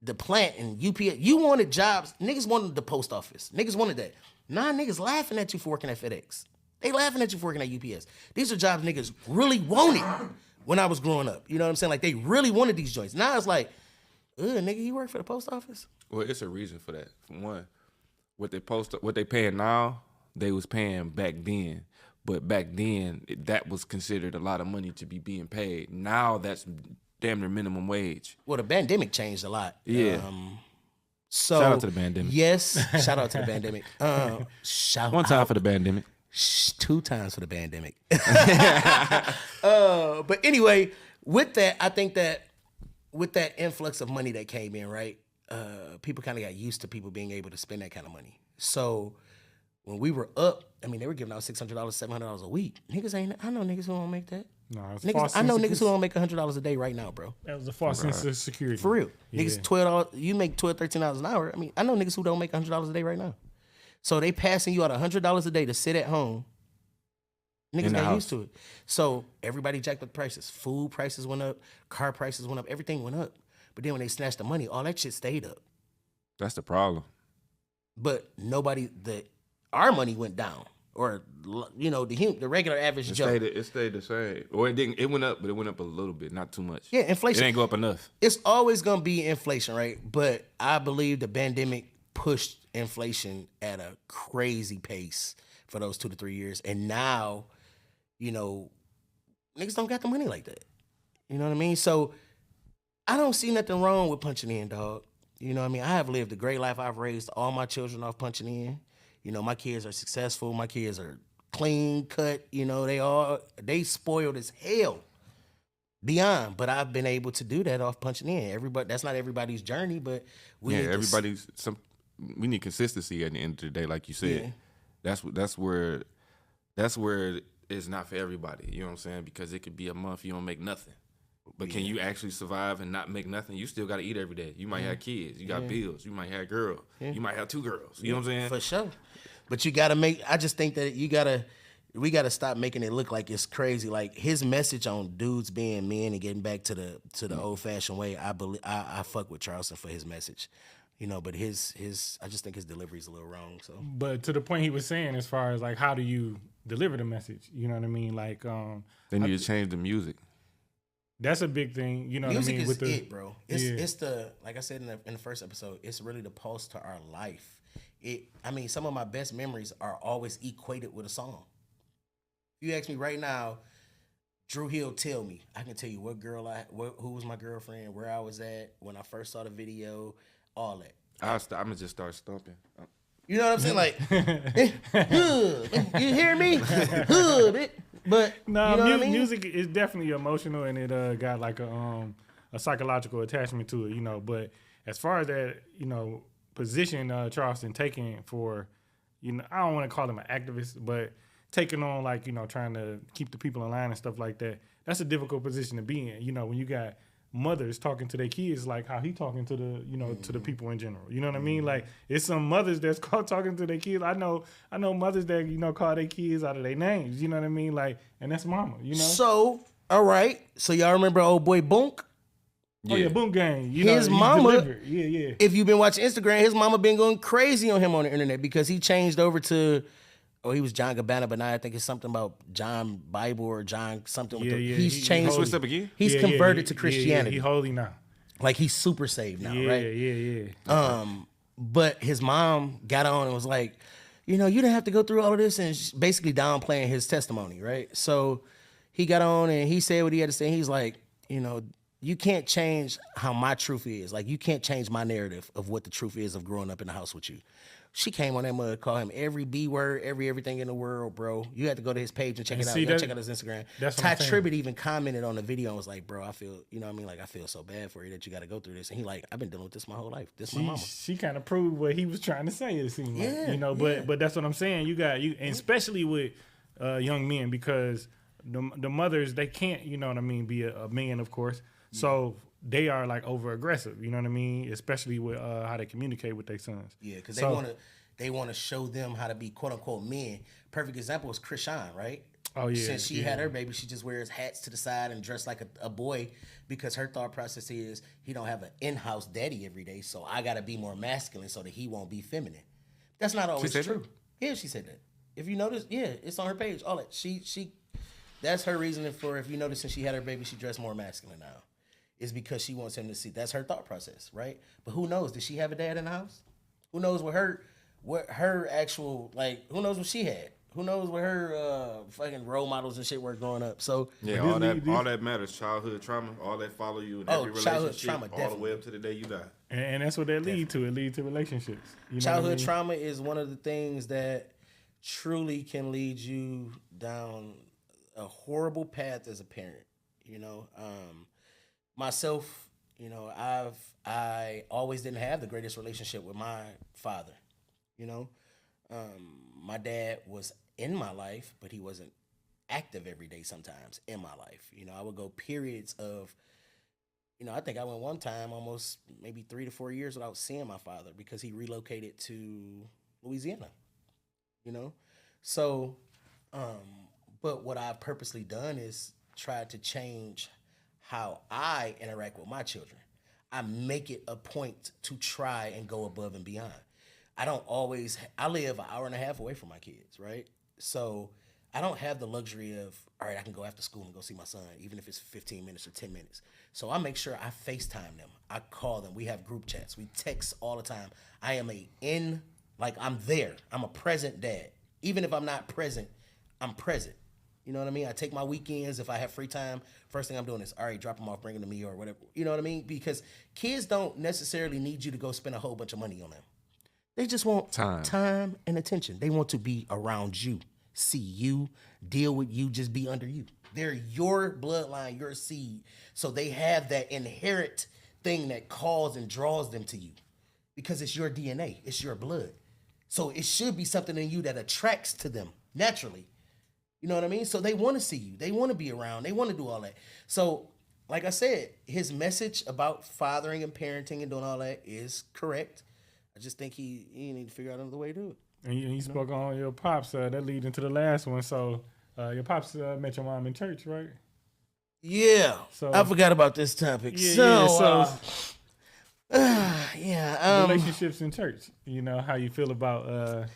Speaker 1: the plant and UPS. You wanted jobs. Niggas wanted the post office. Niggas wanted that. Nah, niggas laughing at you for working at FedEx. They laughing at you for working at UPS. These are jobs niggas really wanted when I was growing up. You know what I'm saying? Like, they really wanted these joints. Now it's like, nigga, you work for the post office?
Speaker 2: Well, it's a reason for that. For one, what they paying now, they was paying back then. But back then, that was considered a lot of money to be being paid. Now that's damn near minimum wage.
Speaker 1: Well, the pandemic changed a lot.
Speaker 2: Yeah.
Speaker 1: So
Speaker 2: shout out to the pandemic.
Speaker 1: Yes, shout out to the pandemic.
Speaker 2: One time for the pandemic.
Speaker 1: 2 times for the pandemic. But anyway, with that, I think that with that influx of money that came in, right, people kind of got used to people being able to spend that kind of money. So when we were up, I mean, they were giving out $600, $700 a week. I know niggas who don't make that.
Speaker 3: No,
Speaker 1: I know niggas who don't make $100 a day right now, bro.
Speaker 3: That was a false sense of security.
Speaker 1: For real.
Speaker 3: Yeah.
Speaker 1: Niggas $12, you make $12, $13 an hour. I mean, I know niggas who don't make $100 a day right now. So they passing you out $100 a day to sit at home. Niggas got used to it. So everybody jacked up the prices. Food prices went up. Car prices went up. Everything went up. But then when they snatched the money, all that shit stayed up.
Speaker 2: That's the problem.
Speaker 1: But our money went down. or the regular average Joe.
Speaker 2: It stayed the same. Or it didn't. It went up, but it went up a little bit, not too much.
Speaker 1: Yeah, inflation.
Speaker 2: It ain't go up enough.
Speaker 1: It's always gonna be inflation, right? But I believe the pandemic pushed inflation at a crazy pace for those 2 to 3 years, and now, niggas don't got the money like that. You know what I mean? So I don't see nothing wrong with punching in, dog. You know what I mean? I have lived a great life. I've raised all my children off punching in. My kids are successful. My kids are clean cut. They spoiled as hell. Beyond, but I've been able to do that off punching in. That's not everybody's journey, but we
Speaker 2: need consistency at the end of the day, like you said. Yeah. That's where it's not for everybody. You know what I'm saying? Because it could be a month you don't make nothing. But can you actually survive and not make nothing? You still got to eat every day. You might have kids. You got bills. You might have a girl. You might have 2 girls. You know what I'm saying?
Speaker 1: For sure. But you got to I just think that we got to stop making it look like it's crazy. Like his message on dudes being men and getting back to the old fashioned way. I fuck with Charleston for his message. But his I just think his delivery is a little wrong. So,
Speaker 3: but to the point he was saying, as far as like how do you deliver the message? You know what I mean? Like
Speaker 2: they need to change the music.
Speaker 3: That's a big thing. You know
Speaker 1: music
Speaker 3: what I mean?
Speaker 1: Music is it, bro. It's the, like I said in the first episode, it's really the pulse to our life. Some of my best memories are always equated with a song. If you ask me right now, Drew Hill, tell me, I can tell you who was my girlfriend, where I was at when I first saw the video, all that.
Speaker 2: I'm gonna just start stumping.
Speaker 1: You know what I'm saying? Like, you hear me? Hood, but
Speaker 3: no, music is definitely emotional, and it got like a psychological attachment to it, But as far as that, position Charleston taking for, I don't want to call him an activist, but taking on like trying to keep the people in line and stuff like that. That's a difficult position to be in. When you got mothers talking to their kids like how he talking to the to the people in general. You know what I mean? Like it's some mothers that's talking to their kids. I know mothers that call their kids out of their names. You know what I mean? Like, and that's mama. So
Speaker 1: all right. So y'all remember old boy Boonk?
Speaker 3: Yeah. Oh yeah, Boonk Gang.
Speaker 1: His mama.
Speaker 3: Delivered. Yeah.
Speaker 1: If you've been watching Instagram, his mama been going crazy on him on the internet because he changed over to. He was John Gabbana, but now I think it's something about John Bible or John something. He's changed.
Speaker 2: Switched up again?
Speaker 1: He's converted to Christianity.
Speaker 3: He holy now.
Speaker 1: Like he's super saved now, right?
Speaker 3: Yeah.
Speaker 1: But his mom got on and was like, you didn't have to go through all of this, and basically downplaying his testimony, right? So he got on and he said what he had to say. He's like, you can't change how my truth is. Like you can't change my narrative of what the truth is of growing up in the house with you. She came on that mud, called him every B word, everything in the world, bro. You had to go to his page and check it out. You check out his Instagram. Ty Tribbett even commented on the video and was like, bro, I feel, like I feel so bad for you that you got to go through this. And he like, I've been dealing with this my whole life. This my mama.
Speaker 3: She kind of proved what he was trying to say, it seemed like. But that's what I'm saying. And especially with young men, because the mothers, they can't, be a man, of course. Yeah. So they are like over aggressive, you know what I mean? Especially with how they communicate with their sons.
Speaker 1: Yeah, because they want to show them how to be quote unquote men. Perfect example is Krishan, right?
Speaker 3: Oh yeah.
Speaker 1: Since she had her baby, she just wears hats to the side and dressed like a boy because her thought process is he don't have an in-house daddy every day, so I got to be more masculine so that he won't be feminine. That's not always true. Yeah, she said that. If you notice, it's on her page. All that she that's her reasoning for. If you notice, since she had her baby, she dressed more masculine now. Is because she wants him to see. That's her thought process, right? But who knows? Did she have a dad in the house? Who knows what her actual, like, who knows what she had? Who knows what her fucking role models and shit were growing up? So
Speaker 2: all that matters. Childhood trauma, all that follow you in every relationship, trauma, all the way up to the day you die.
Speaker 3: And that's what that lead to. It leads to relationships.
Speaker 1: Childhood trauma is one of the things that truly can lead you down a horrible path as a parent. Myself, I always didn't have the greatest relationship with my father. My dad was in my life, but he wasn't active every day sometimes in my life. I would go periods of, I think I went one time almost maybe 3 to 4 years without seeing my father because he relocated to Louisiana, So, but what I've purposely done is tried to change how I interact with my children. I make it a point to try and go above and beyond. I live an hour and a half away from my kids, right? So I don't have the luxury of, all right, I can go after school and go see my son, even if it's 15 minutes or 10 minutes. So I make sure I FaceTime them. I call them. We have group chats. We text all the time. I am I'm there. I'm a present dad. Even if I'm not present, I'm present. You know what I mean? I take my weekends. If I have free time, first thing I'm doing is, all right, drop them off, bring them to me or whatever. You know what I mean? Because kids don't necessarily need you to go spend a whole bunch of money on them. They just want time and attention. They want to be around you, see you, deal with you, just be under you. They're your bloodline, your seed. So they have that inherent thing that calls and draws them to you because it's your DNA, it's your blood. So it should be something in you that attracts to them naturally. You know what I mean? So they want to see you. They want to be around. They want to do all that. So, like I said, his message about fathering and parenting and doing all that is correct. I just think he need to figure out another way to do it.
Speaker 3: And you spoke on your pops. That lead into the last one. So your pops met your mom in church, right?
Speaker 1: Yeah. So I forgot about this topic.
Speaker 3: Relationships in church. You know how you feel about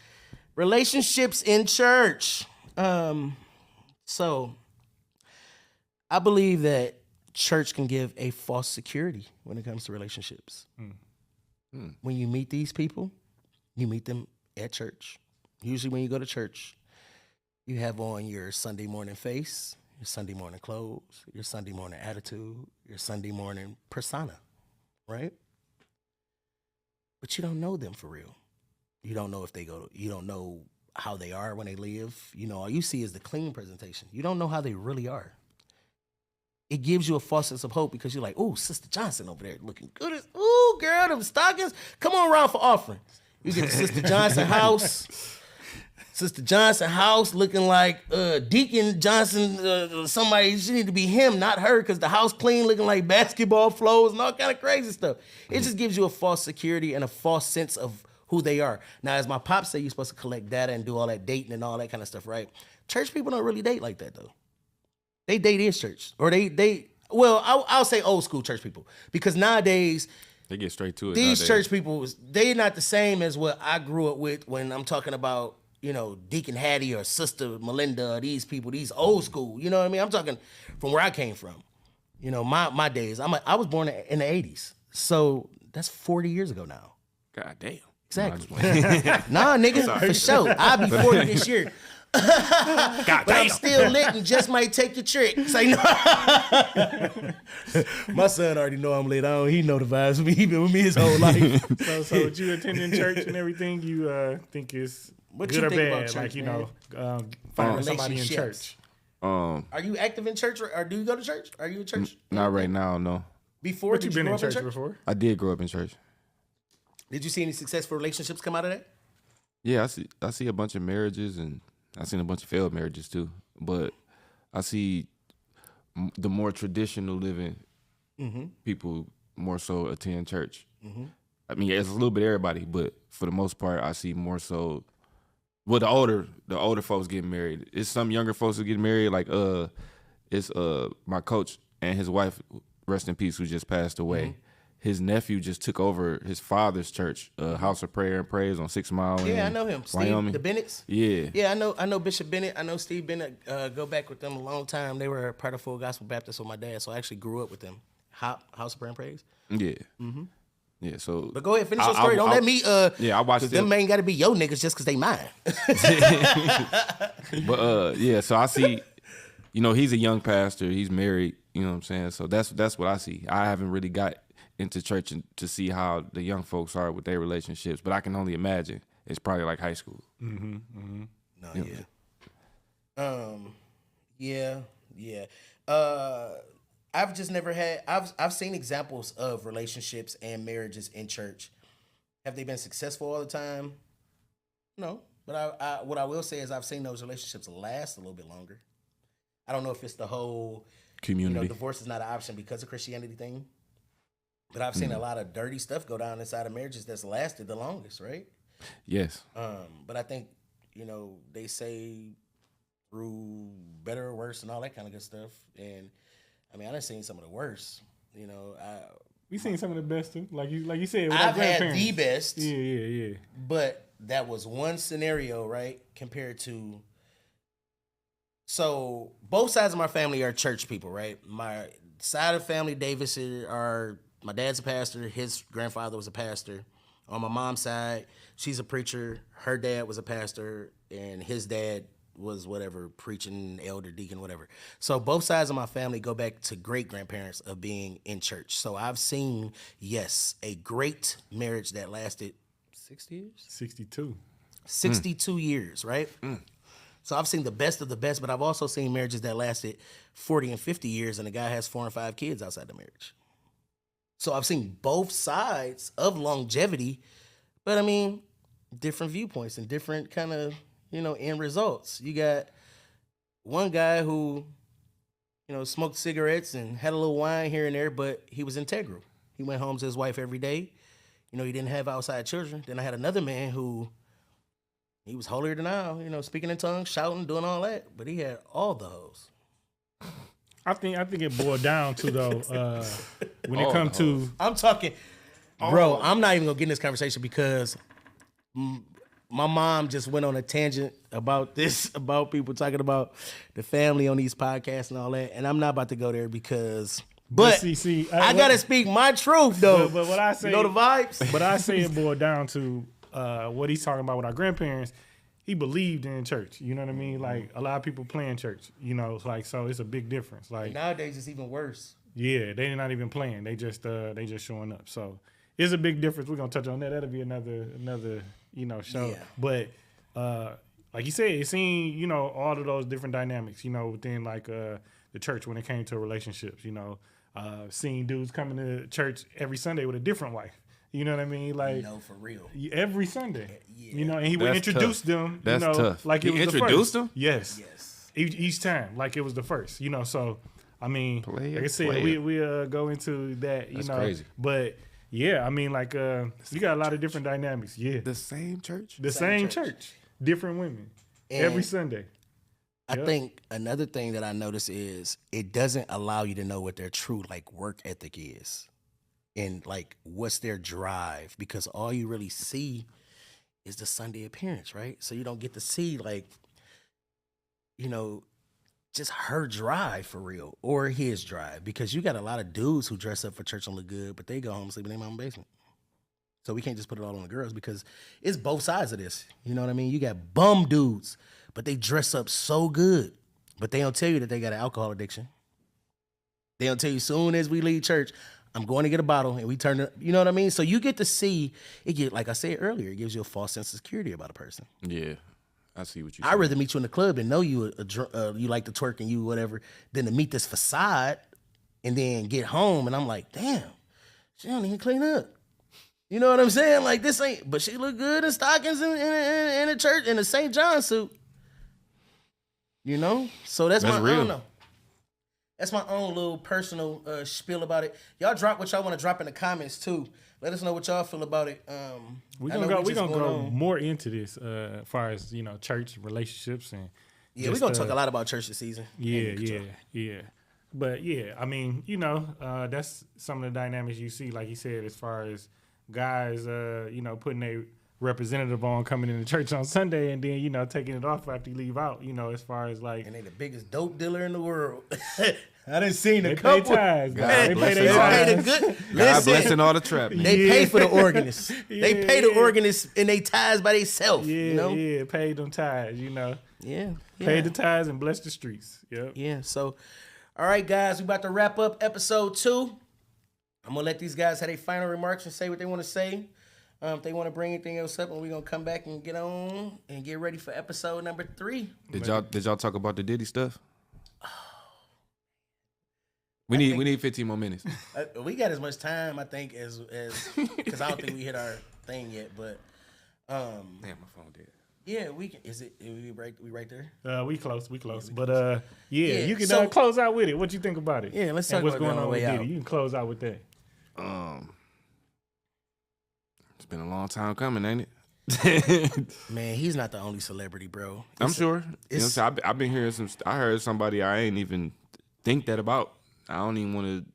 Speaker 1: relationships in church. So I believe that church can give a false security when it comes to relationships. When you meet these people, you meet them at church. Usually when you go to church, you have on your Sunday morning face, your Sunday morning clothes, your Sunday morning attitude, your Sunday morning persona, right? But you don't know them for real. You don't know you don't know how they are when they live. You know, all you see is the clean presentation. You don't know how they really are. It gives you a false sense of hope because you're like, oh, Sister Johnson over there looking good as, ooh, girl, them stockings. Come on around for offering. You get to Sister Johnson house. Sister Johnson house looking like Deacon Johnson, somebody, she need to be him, not her, because the house clean looking like basketball flows and all kind of crazy stuff. It just gives you a false security and a false sense of who they are. Now, as my pops say, you're supposed to collect data and do all that dating and all that kind of stuff, right? Church people don't really date like that, though. They date in church. Or I'll say old school church people. Because nowadays,
Speaker 2: they get straight to it.
Speaker 1: These church people, they're not the same as what I grew up with when I'm talking about, you know, Deacon Hattie or Sister Melinda or these people, these old school. You know what I mean? I'm talking from where I came from. You know, my days. I was born in the 80s. So that's 40 years ago now.
Speaker 2: God damn.
Speaker 1: Exactly. Nah, nigga, for sure. I'll be 40 this year. But I'm still lit and just might take your trick. Say no. My son already know I'm lit. He know the vibes. He been with me his whole life.
Speaker 3: So with you attending church and everything, you think is good or bad?
Speaker 1: Church,
Speaker 3: finding somebody in church.
Speaker 1: Are you active in church or do you go to church? Are you in church?
Speaker 2: Not right now, no.
Speaker 1: Before,
Speaker 3: but you been in church before?
Speaker 2: I did grow up in church.
Speaker 1: Did you see any successful relationships come out of that?
Speaker 2: Yeah, I see a bunch of marriages, and I've seen a bunch of failed marriages too. But I see the more traditional living people more so attend church. I mean, it's a little bit everybody, but for the most part, I see more so. Well, the older folks getting married. It's some younger folks who get married. Like it's my coach and his wife, rest in peace, who just passed away. His nephew just took over his father's church, House of Prayer and Praise on 6 Mile.
Speaker 1: Yeah, I know him.
Speaker 2: Wyoming.
Speaker 1: Steve, the Bennetts.
Speaker 2: Yeah.
Speaker 1: Yeah, I know Bishop Bennett. I know Steve Bennett. Go back with them a long time. They were part of Full Gospel Baptist with my dad, so I actually grew up with them. House of Prayer and Praise.
Speaker 2: Yeah. Yeah, so.
Speaker 1: But go ahead, finish your story. Don't let me.
Speaker 2: Yeah, I watched them.
Speaker 1: Them ain't got to be your niggas just because they mine.
Speaker 2: But yeah, so I see, you know, he's a young pastor. He's married. You know what I'm saying? So that's what I see. I haven't really got into church to see how the young folks are with their relationships, but I can only imagine it's probably like high school.
Speaker 1: No, yeah. I've just never had. I've seen examples of relationships and marriages in church. Have they been successful all the time? No, but what I will say is I've seen those relationships last a little bit longer. I don't know if it's the whole community. You know, divorce is not an option because of Christianity thing. But I've seen a lot of dirty stuff go down inside of marriages that's lasted the longest, right?
Speaker 2: Yes.
Speaker 1: But I think, you know, they say through better or worse and all that kind of good stuff. And I mean, I done seen some of the worst. You know,
Speaker 3: we seen some of the best too. Like you said, with
Speaker 1: I've had the best.
Speaker 3: Yeah.
Speaker 1: But that was one scenario, right? Compared to So both sides of my family are church people, right? My side of the family, Davis, my dad's a pastor. His grandfather was a pastor. On my mom's side, she's a preacher. Her dad was a pastor, and his dad was whatever, preaching, elder, deacon, whatever. So both sides of my family go back to great grandparents of being in church. So I've seen, yes, a great marriage that lasted 60 years? 62 years, right? So I've seen the best of the best, but I've also seen marriages that lasted 40 and 50 years, and the guy has 4 and 5 kids outside the marriage. So I've seen both sides of longevity, but I mean, different viewpoints and different kind of, end results. You got one guy who, smoked cigarettes and had a little wine here and there, but he was integral. He went home to his wife every day. He didn't have outside children. Then I had another man who, he was holier than thou, speaking in tongues, shouting, doing all that, but he had all the hoes.
Speaker 3: I think it boiled down to though when it comes to
Speaker 1: I'm talking, bro. I'm not even gonna get in this conversation because my mom just went on a tangent about this, about people talking about the family on these podcasts and all that, and I'm not about to go there because. But I gotta speak my truth though.
Speaker 3: But what I say,
Speaker 1: the vibes.
Speaker 3: But I say it boiled down to what he's talking about with our grandparents. He believed in church. You know what I mean? Like a lot of people playing church. So it's a big difference. Like
Speaker 1: nowadays, it's even worse.
Speaker 3: Yeah, they're not even playing. They just showing up. So it's a big difference. We're gonna touch on that. That'll be another show. Yeah. But like you said, it seen all of those different dynamics. Within the church when it came to relationships. Seeing dudes coming to church every Sunday with a different wife. You know what I mean? Like,
Speaker 1: for real.
Speaker 3: Every Sunday.
Speaker 1: Yeah.
Speaker 3: And he would introduce them.
Speaker 2: That's tough.
Speaker 3: Like
Speaker 2: he
Speaker 3: it was
Speaker 2: introduced
Speaker 3: the
Speaker 2: them?
Speaker 3: first. Yes. Each time, like it was the first. So I mean, like I said, we go into that.
Speaker 2: That's crazy.
Speaker 3: But yeah, I mean, like you got a lot of different dynamics. Yeah.
Speaker 2: The same church.
Speaker 3: The same church. Different women. And every Sunday.
Speaker 1: I think another thing that I notice is it doesn't allow you to know what their true work ethic is. And what's their drive, because all you really see is the Sunday appearance, right? So you don't get to see just her drive for real, or his drive, because you got a lot of dudes who dress up for church and look good, but they go home and sleep in their mama's basement. So we can't just put it all on the girls because it's both sides of this. You know what I mean? You got bum dudes, but they dress up so good, but they don't tell you that they got an alcohol addiction. They don't tell you soon as we leave church, I'm going to get a bottle, and we turn it, you know what I mean? So you get to see, like I said earlier, it gives you a false sense of security about a person.
Speaker 2: Yeah, I see what you
Speaker 1: I'd rather meet you in the club and know you you like to twerk and you whatever, than to meet this facade and then get home and I'm like, damn, she don't even clean up. You know what I'm saying? Like this ain't, but she look good in stockings in a church, in a St. John suit. So that's my,
Speaker 2: real.
Speaker 1: I don't know. That's my own little personal spiel about it. Y'all drop what y'all want to drop in the comments too. Let us know what y'all feel about it.
Speaker 3: We're gonna go more into this as far as church relationships and
Speaker 1: we're gonna talk a lot about church this season.
Speaker 3: Yeah. But yeah, I mean, that's some of the dynamics you see, like you said, as far as guys, putting a representative on coming into church on Sunday and then taking it off after you leave out. As far as
Speaker 1: and they the biggest dope dealer in the world. I done seen a
Speaker 3: they
Speaker 1: couple.
Speaker 3: Pay tithes,
Speaker 2: God
Speaker 3: they
Speaker 2: bless
Speaker 3: pay their tithes.
Speaker 2: God blessing all the trap. Man.
Speaker 1: They pay for the organist. They pay the organist and they tithes by themselves.
Speaker 3: Yeah, pay them tithes.
Speaker 1: Yeah.
Speaker 3: Pay the tithes and bless the streets. Yep.
Speaker 1: Yeah. So, all right, guys, we about to wrap up episode 2. I'm gonna let these guys have their final remarks and say what they want to say. If they want to bring anything else up, and we're gonna come back and get on and get ready for episode number 3.
Speaker 2: Did y'all talk about the Diddy stuff? We need 15 more minutes.
Speaker 1: We got as much time, I think, as because I don't think we hit our thing yet. But
Speaker 2: damn, my phone dead.
Speaker 1: Yeah, we can. We right there?
Speaker 3: We close.
Speaker 1: Yeah,
Speaker 3: But you can close out with it. What you think about it?
Speaker 1: Yeah, let's talk
Speaker 3: what's
Speaker 1: about
Speaker 3: going on with
Speaker 1: Diddy.
Speaker 3: Diddy. You can close out with that.
Speaker 2: It's been a long time coming, ain't it?
Speaker 1: Man, he's not the only celebrity, bro.
Speaker 2: I'm sure. I've been hearing I heard somebody I ain't even think that about. I don't even want to.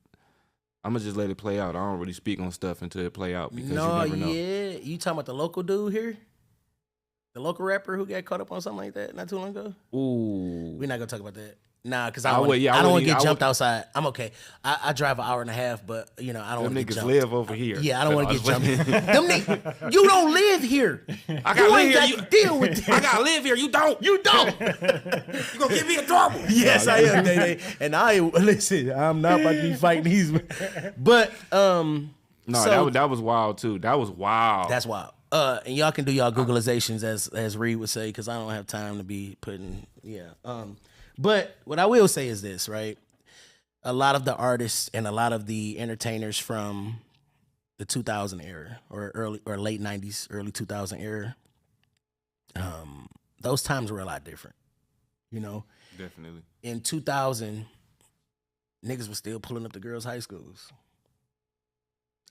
Speaker 2: I'm gonna just let it play out. I don't really speak on stuff until it play out because you never know.
Speaker 1: Yeah, you talking about the local dude here? The local rapper who got caught up on something like that not too long ago.
Speaker 2: Ooh.
Speaker 1: We're not gonna talk about that. Nah, because I
Speaker 2: I
Speaker 1: don't
Speaker 2: would- yeah, I
Speaker 1: want to
Speaker 2: wouldn't-
Speaker 1: get
Speaker 2: I
Speaker 1: jumped
Speaker 2: would-
Speaker 1: outside. I'm okay. I drive an hour and a half, but I don't
Speaker 2: Them
Speaker 1: want to get
Speaker 2: niggas
Speaker 1: jumped.
Speaker 2: live over here.
Speaker 1: Yeah, I don't want to get
Speaker 2: That's
Speaker 1: jumped.
Speaker 2: what-
Speaker 1: Them niggas, you don't live here.
Speaker 2: I
Speaker 1: You
Speaker 2: gotta
Speaker 1: ain't
Speaker 2: live
Speaker 1: got
Speaker 2: here.
Speaker 1: to deal with
Speaker 2: I
Speaker 1: that.
Speaker 2: gotta live here. You don't.
Speaker 1: You don't.
Speaker 2: You gonna get me in trouble.
Speaker 1: Yes, I am, Day. And listen. I'm not about to be fighting these. But
Speaker 2: No,
Speaker 1: so,
Speaker 2: that was wild too. That was wild.
Speaker 1: that's wild. And y'all can do y'all Googleizations as Reed would say, because I don't have time to be putting. But what I will say is this, right? A lot of the artists and a lot of the entertainers from the 2000 era or late 90s, early 2000 era, those times were a lot different.
Speaker 2: Definitely.
Speaker 1: In 2000, niggas was still pulling up the girls' high schools.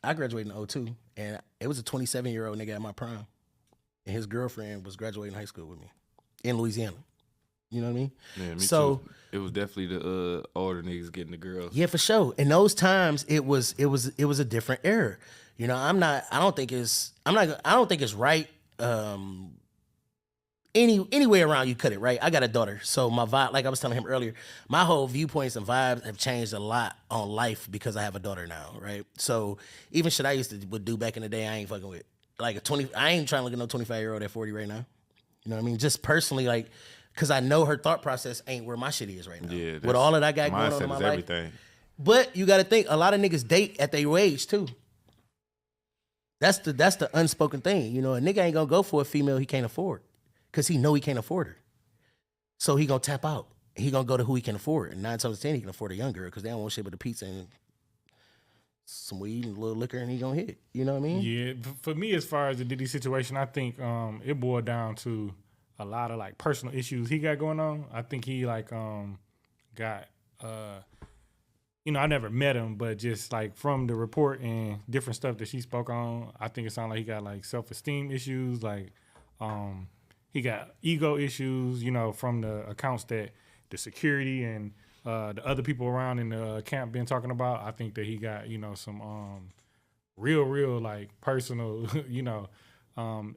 Speaker 1: I graduated in 2002, and it was a 27-year-old nigga at my prime. And his girlfriend was graduating high school with me in Louisiana. You know what I mean?
Speaker 2: Yeah, me
Speaker 1: So-
Speaker 2: too. It was definitely the older niggas getting the girls.
Speaker 1: Yeah, for sure. In those times, it was a different era. I don't think it's right. Any way around you cut it, right? I got a daughter, so my vibe, like I was telling him earlier, my whole viewpoints and vibes have changed a lot on life because I have a daughter now, right? So even shit I used to would do back in the day, I ain't fucking with. Like I ain't trying to look at no 25-year-old at 40 right now. You know what I mean? Just personally, like, because I know her thought process ain't where my shit is right now.
Speaker 2: Yeah,
Speaker 1: with all that I got going on
Speaker 2: mindset
Speaker 1: in my
Speaker 2: is
Speaker 1: life.
Speaker 2: everything.
Speaker 1: But you got to think, a lot of niggas date at their age too. That's the unspoken thing. A nigga ain't gonna go for a female he can't afford, because he know he can't afford her. So he gonna tap out. He gonna go to who he can afford. And 9 times out of 10, he can afford a young girl because they don't want shit but a pizza and some weed and a little liquor, and he gonna hit. You know what I mean?
Speaker 3: Yeah, for me, as far as the Diddy situation, I think it boiled down to a lot of like personal issues he got going on. I think he got I never met him, but just like from the report and different stuff that she spoke on, I think it sounded like he got like self-esteem issues, like he got ego issues, from the accounts that the security and the other people around in the camp been talking about. I think that he got, some real like personal,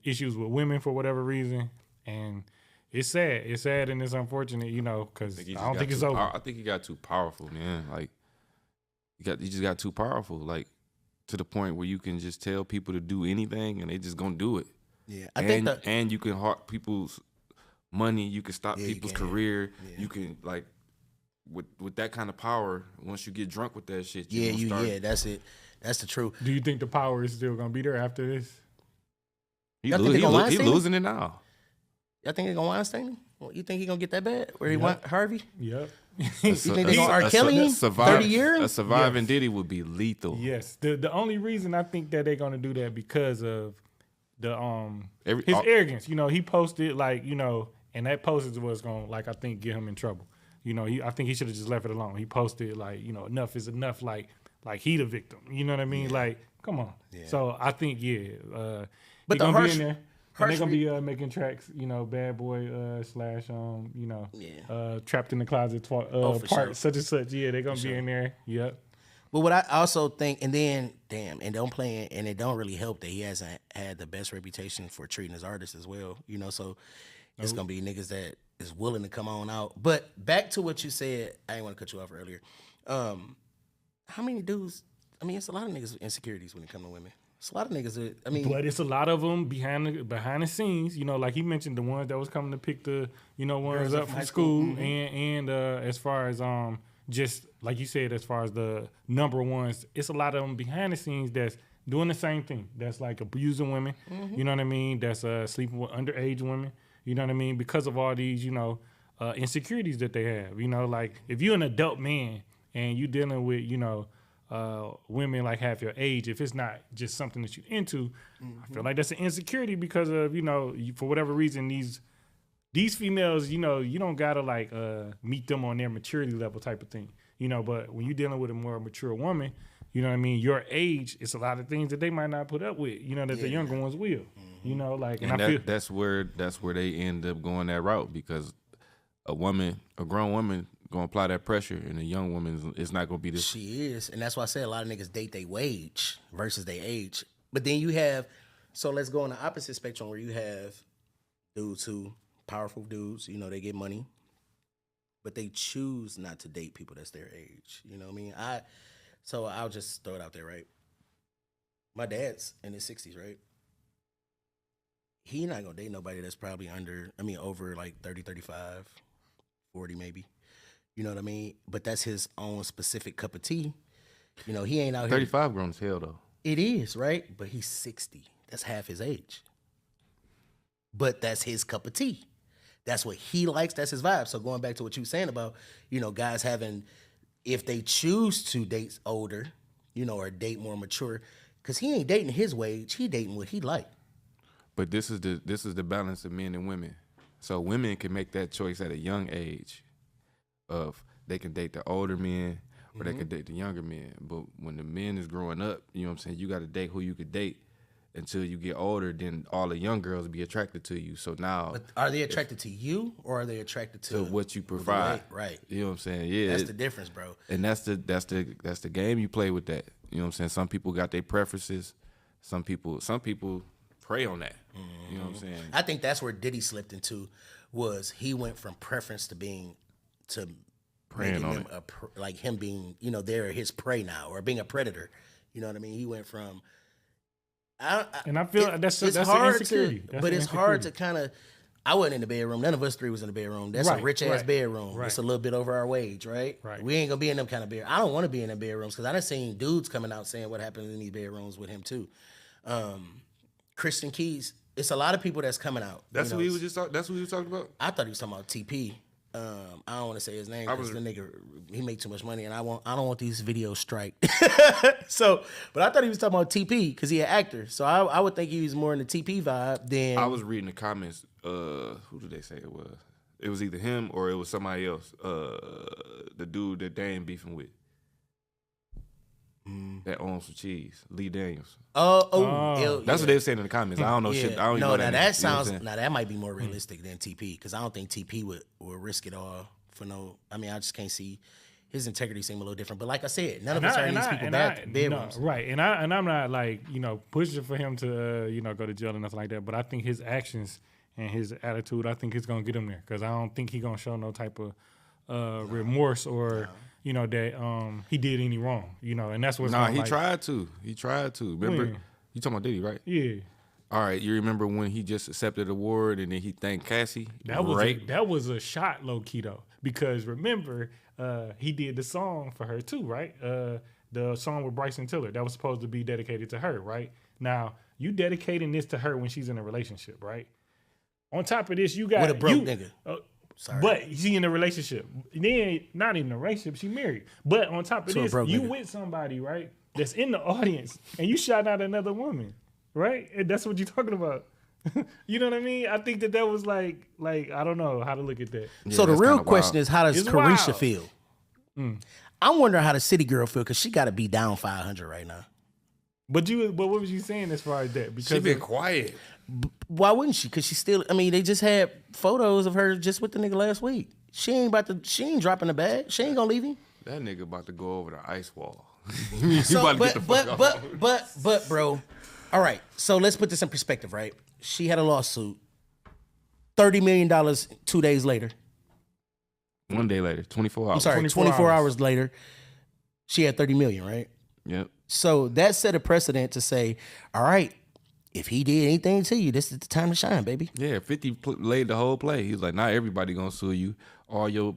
Speaker 3: issues with women for whatever reason. And it's sad. It's sad and it's unfortunate, because I don't think it's over.
Speaker 2: I think he got too powerful, man. Like he just got too powerful, like to the point where you can just tell people to do anything and they just gonna do it.
Speaker 1: Yeah, I think that.
Speaker 2: And you can hurt people's money. You can stop
Speaker 1: Yeah,
Speaker 2: people's
Speaker 1: you can.
Speaker 2: career.
Speaker 1: Yeah.
Speaker 2: You can like with that kind of power. Once you get drunk with that shit,
Speaker 1: That's it. That's the truth.
Speaker 3: Do you think the power is still gonna be there after this?
Speaker 1: Y'all think they gonna
Speaker 2: He
Speaker 1: Weinstein him?
Speaker 2: losing it now.
Speaker 1: Y'all think they gonna Weinstein him? Well, you think he gonna get that bad? Where he want Harvey?
Speaker 3: Yep.
Speaker 1: You think they gonna R. Kelly him? 30 years?
Speaker 2: A surviving Diddy would be lethal.
Speaker 3: Yes. The only reason I think that they're gonna do that because of the his
Speaker 2: all-
Speaker 3: arrogance. He posted and that post was gonna I think get him in trouble. I think he should have just left it alone. He posted enough is enough, like he the victim. You know what I mean? Like, come on. Yeah. So I think
Speaker 1: But
Speaker 3: he
Speaker 1: the
Speaker 3: gonna be in there. And
Speaker 1: harsh
Speaker 3: they're gonna be making tracks, Bad Boy / Trapped in the Closet
Speaker 1: for
Speaker 3: part
Speaker 1: sure.
Speaker 3: such and such. Yeah, they're gonna be in there. Yep.
Speaker 1: But what I also think, and then and don't play, and it don't really help that he hasn't had the best reputation for treating his artists as well. So it's gonna be niggas that is willing to come on out. But back to what you said, I didn't want to cut you off earlier. How many dudes? I mean, it's a lot of niggas with insecurities when it comes to women. It's a lot of niggas that,
Speaker 3: But it's a lot of them behind the scenes. Like he mentioned, the ones that was coming to pick the ones up from school, and as far as just like you said, as far as the number ones, it's a lot of them behind the scenes that's doing the same thing. That's like abusing women. You know what I mean? That's sleeping with underage women. You know what I mean? Because of all these insecurities that they have. Like if you're an adult man and you dealing with women like half your age, if it's not just something that you're into, I feel like that's an insecurity because of for whatever reason these females, you don't gotta meet them on their maturity level type of thing, but when you're dealing with a more mature woman, you know what I mean, your age, it's a lot of things that they might not put up with, that the younger ones will. And I feel
Speaker 2: that's where they end up going that route, because a grown woman gonna apply that pressure, and a young woman is not gonna be this.
Speaker 1: She is, and that's why I say a lot of niggas date their wage versus their age. But then you have, so let's go on the opposite spectrum where you have dudes who powerful dudes, you know, they get money, but they choose not to date people that's their age. You know what I mean? So I'll just throw it out there, right? My dad's in his 60s, right? He not gonna date nobody that's probably over like 30, 35, 40 maybe. You know what I mean? But that's his own specific cup of tea. You know, he ain't out
Speaker 2: 35
Speaker 1: here.
Speaker 2: 35 grown as hell, though.
Speaker 1: It is, right? But he's 60. That's half his age. But that's his cup of tea. That's what he likes. That's his vibe. So going back to what you were saying about, you know, guys having, if they choose to date older, you know, or date more mature, because he ain't dating his wage. He dating what he like.
Speaker 2: But this is the balance of men and women. So women can make that choice at a young age of they can date the older men or they can date the younger men. But when the men is growing up, you know what I'm saying, you got to date who you could date until you get older, then all the young girls be attracted to you. So now,
Speaker 1: but are they attracted to you or are they attracted to
Speaker 2: what you provide?
Speaker 1: Right.
Speaker 2: You know what I'm saying? Yeah.
Speaker 1: That's the difference, bro.
Speaker 2: And that's the game you play with that. You know what I'm saying? Some people got their preferences. Some people prey on that. You know what I'm saying?
Speaker 1: I think that's where Diddy slipped into, was he went from preference to
Speaker 2: Preying on
Speaker 1: him like him being, you know, they're his prey now, or being a predator. You know what I mean? He went from.
Speaker 3: I feel that's
Speaker 1: hard
Speaker 3: insecurity.
Speaker 1: But it's hard to kind of. I wasn't in the bedroom. None of us three was in the bedroom. That's a rich ass bedroom.
Speaker 3: Right.
Speaker 1: It's a little bit over our wage, right?
Speaker 3: Right.
Speaker 1: We ain't gonna be in them kind of bedrooms. I don't want to be in them bedrooms because I done seen dudes coming out saying what happened in these bedrooms with him too. Christian Keys. It's a lot of people that's coming out.
Speaker 2: That's what he was just. That's what he was talking about.
Speaker 1: I thought he was talking about TP. I don't want to say his name because the nigga, he make too much money, and I don't want these videos strike. So, but I thought he was talking about TP because he an actor. So I would think he was more in the TP vibe than.
Speaker 2: I was reading the comments. Who did they say it was? It was either him or it was somebody else. The dude that Dame beefing with. That owns some cheese, Lee Daniels.
Speaker 1: That's
Speaker 2: what they were saying in the comments. I don't know shit. I don't even know that.
Speaker 1: That sounds. Now that might be more realistic than TP because I don't think TP would risk it all for no. I mean, I just can't see his integrity seem a little different. But like I said, none of us are in these people bedrooms.
Speaker 3: Right, and I'm not like, you know, pushing for him to you know, go to jail or nothing like that. But I think his actions and his attitude, I think it's gonna get him there because I don't think he's gonna show no type of remorse or. You know, that he did any wrong, you know, and that's what's
Speaker 2: he tried to. He tried to. Remember, you talking about Diddy, right?
Speaker 3: Yeah.
Speaker 2: All right, you remember when he just accepted the award and then he thanked Cassie?
Speaker 3: That was a shot, low key though, because remember he did the song for her too, right? The song with Bryson Tiller that was supposed to be dedicated to her, right? Now you dedicating this to her when she's in a relationship, right? On top of this, you got
Speaker 1: with a broke nigga.
Speaker 3: Sorry. But she in a relationship. Then not in a relationship, she married. But on top of this, you with somebody, right? That's in the audience and you shot out another woman, right? And that's what you're talking about. You know what I mean? I think that was like I don't know how to look at that.
Speaker 1: Yeah, so the real question is, how does Carisha feel? I'm wondering how the city girl feel because she got to be down 500 right now.
Speaker 3: But what was you saying as far as that? Because
Speaker 2: she been quiet.
Speaker 1: Why wouldn't she? Because she still. I mean, they just had photos of her just with the nigga last week. She ain't dropping the bag. She ain't gonna leave him.
Speaker 2: That nigga about to go over the ice wall.
Speaker 1: But bro, all right. So let's put this in perspective, right? She had a lawsuit. $30 million 2 days later.
Speaker 2: 1 day later, 24 hours.
Speaker 1: I'm sorry, 24 hours later, she had 30 million, right?
Speaker 2: Yep.
Speaker 1: So that set a precedent to say, all right, if he did anything to you, this is the time to shine, baby.
Speaker 2: Yeah, 50 laid the whole play. He was like, not everybody gonna sue you. All your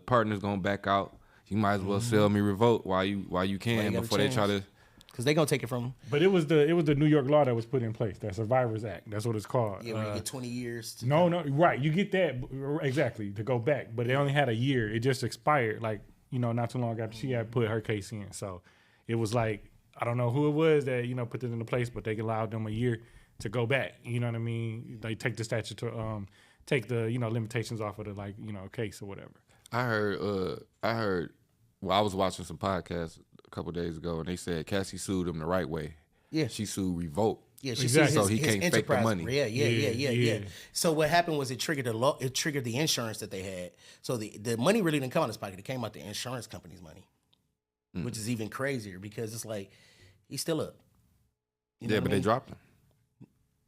Speaker 2: partners gonna back out. You might as well sell me revolt while you can before they try to.
Speaker 1: Because they gonna take it from him.
Speaker 3: But it was the New York law that was put in place. That Survivors Act. That's what it's called.
Speaker 1: Yeah, when you get 20 years.
Speaker 3: No, right. You get that exactly to go back, but they only had a year. It just expired, like, you know, not too long after she had put her case in. So it was like, I don't know who it was that, you know, put it into place, but they allowed them a year to go back. You know what I mean? They take the statute to take the, you know, limitations off of the, like, you know, case or whatever.
Speaker 2: I heard. Well, I was watching some podcasts a couple days ago, and they said Cassie sued him the right way.
Speaker 1: Yeah,
Speaker 2: she sued Revolt.
Speaker 1: Yeah, she
Speaker 3: exactly.
Speaker 1: sued
Speaker 2: so he can't fake the money.
Speaker 1: Yeah. So what happened was it triggered the law. It triggered the insurance that they had. So the money really didn't come out of his pocket. It came out the insurance company's money, which is even crazier because it's like he's still up.
Speaker 2: But they dropped him.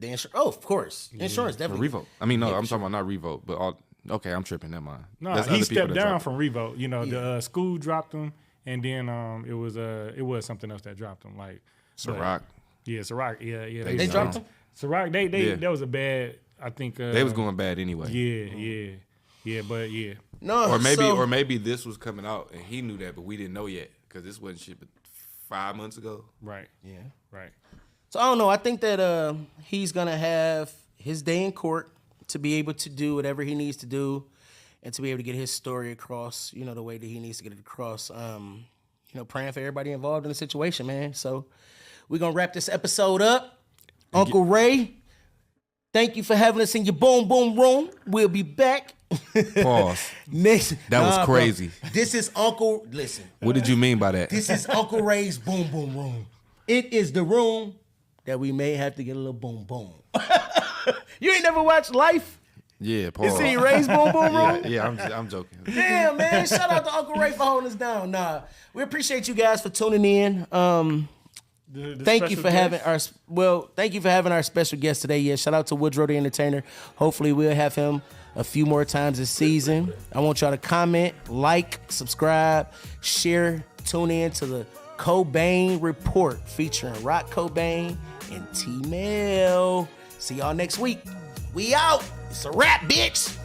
Speaker 1: The insurance. Oh, of course. Insurance
Speaker 2: Or
Speaker 1: definitely.
Speaker 2: Revoke. I mean, no, I'm talking about not Revoke, but okay, I'm tripping. Never mind.
Speaker 3: No,
Speaker 2: That's
Speaker 3: he
Speaker 2: other people
Speaker 3: stepped
Speaker 2: that
Speaker 3: down
Speaker 2: dropped
Speaker 3: from Revoke. You know, the school dropped him, and then it was something else that dropped him. Like
Speaker 2: Ciroc.
Speaker 3: Yeah, Ciroc. Yeah.
Speaker 1: They dropped him?
Speaker 3: Ciroc. That was a bad. I think
Speaker 2: They was going bad anyway.
Speaker 3: Yeah. But
Speaker 1: No,
Speaker 2: or maybe this was coming out and he knew that, but we didn't know yet because this wasn't shit but 5 months ago.
Speaker 3: right.
Speaker 1: Yeah.
Speaker 3: Right.
Speaker 1: So I don't know. I think that he's gonna have his day in court to be able to do whatever he needs to do, and to be able to get his story across. You know, the way that he needs to get it across. Praying for everybody involved in the situation, man. So we're gonna wrap this episode up. Uncle Ray, thank you for having us in your boom boom room. We'll be back.
Speaker 2: Pause.
Speaker 1: Next.
Speaker 2: That was crazy.
Speaker 1: Bro. This is Uncle. Listen.
Speaker 2: What did you mean by that?
Speaker 1: This is Uncle Ray's boom boom room. It is the room that we may have to get a little boom boom. You ain't never watched Life?
Speaker 2: Yeah,
Speaker 1: You
Speaker 2: pause.
Speaker 1: seen Ray's boom boom room?
Speaker 2: Yeah, I'm joking.
Speaker 1: Damn, man. Shout out to Uncle Ray for holding us down. Nah, we appreciate you guys for tuning in. Thank you for having our special guest today. Yeah, shout out to Woodrow the Entertainer. Hopefully we'll have him a few more times this season. I want y'all to comment, like, subscribe, share, tune in to the Cobain Report featuring Rock Cobain and Tramell. See y'all next week. We out. It's a wrap, bitch.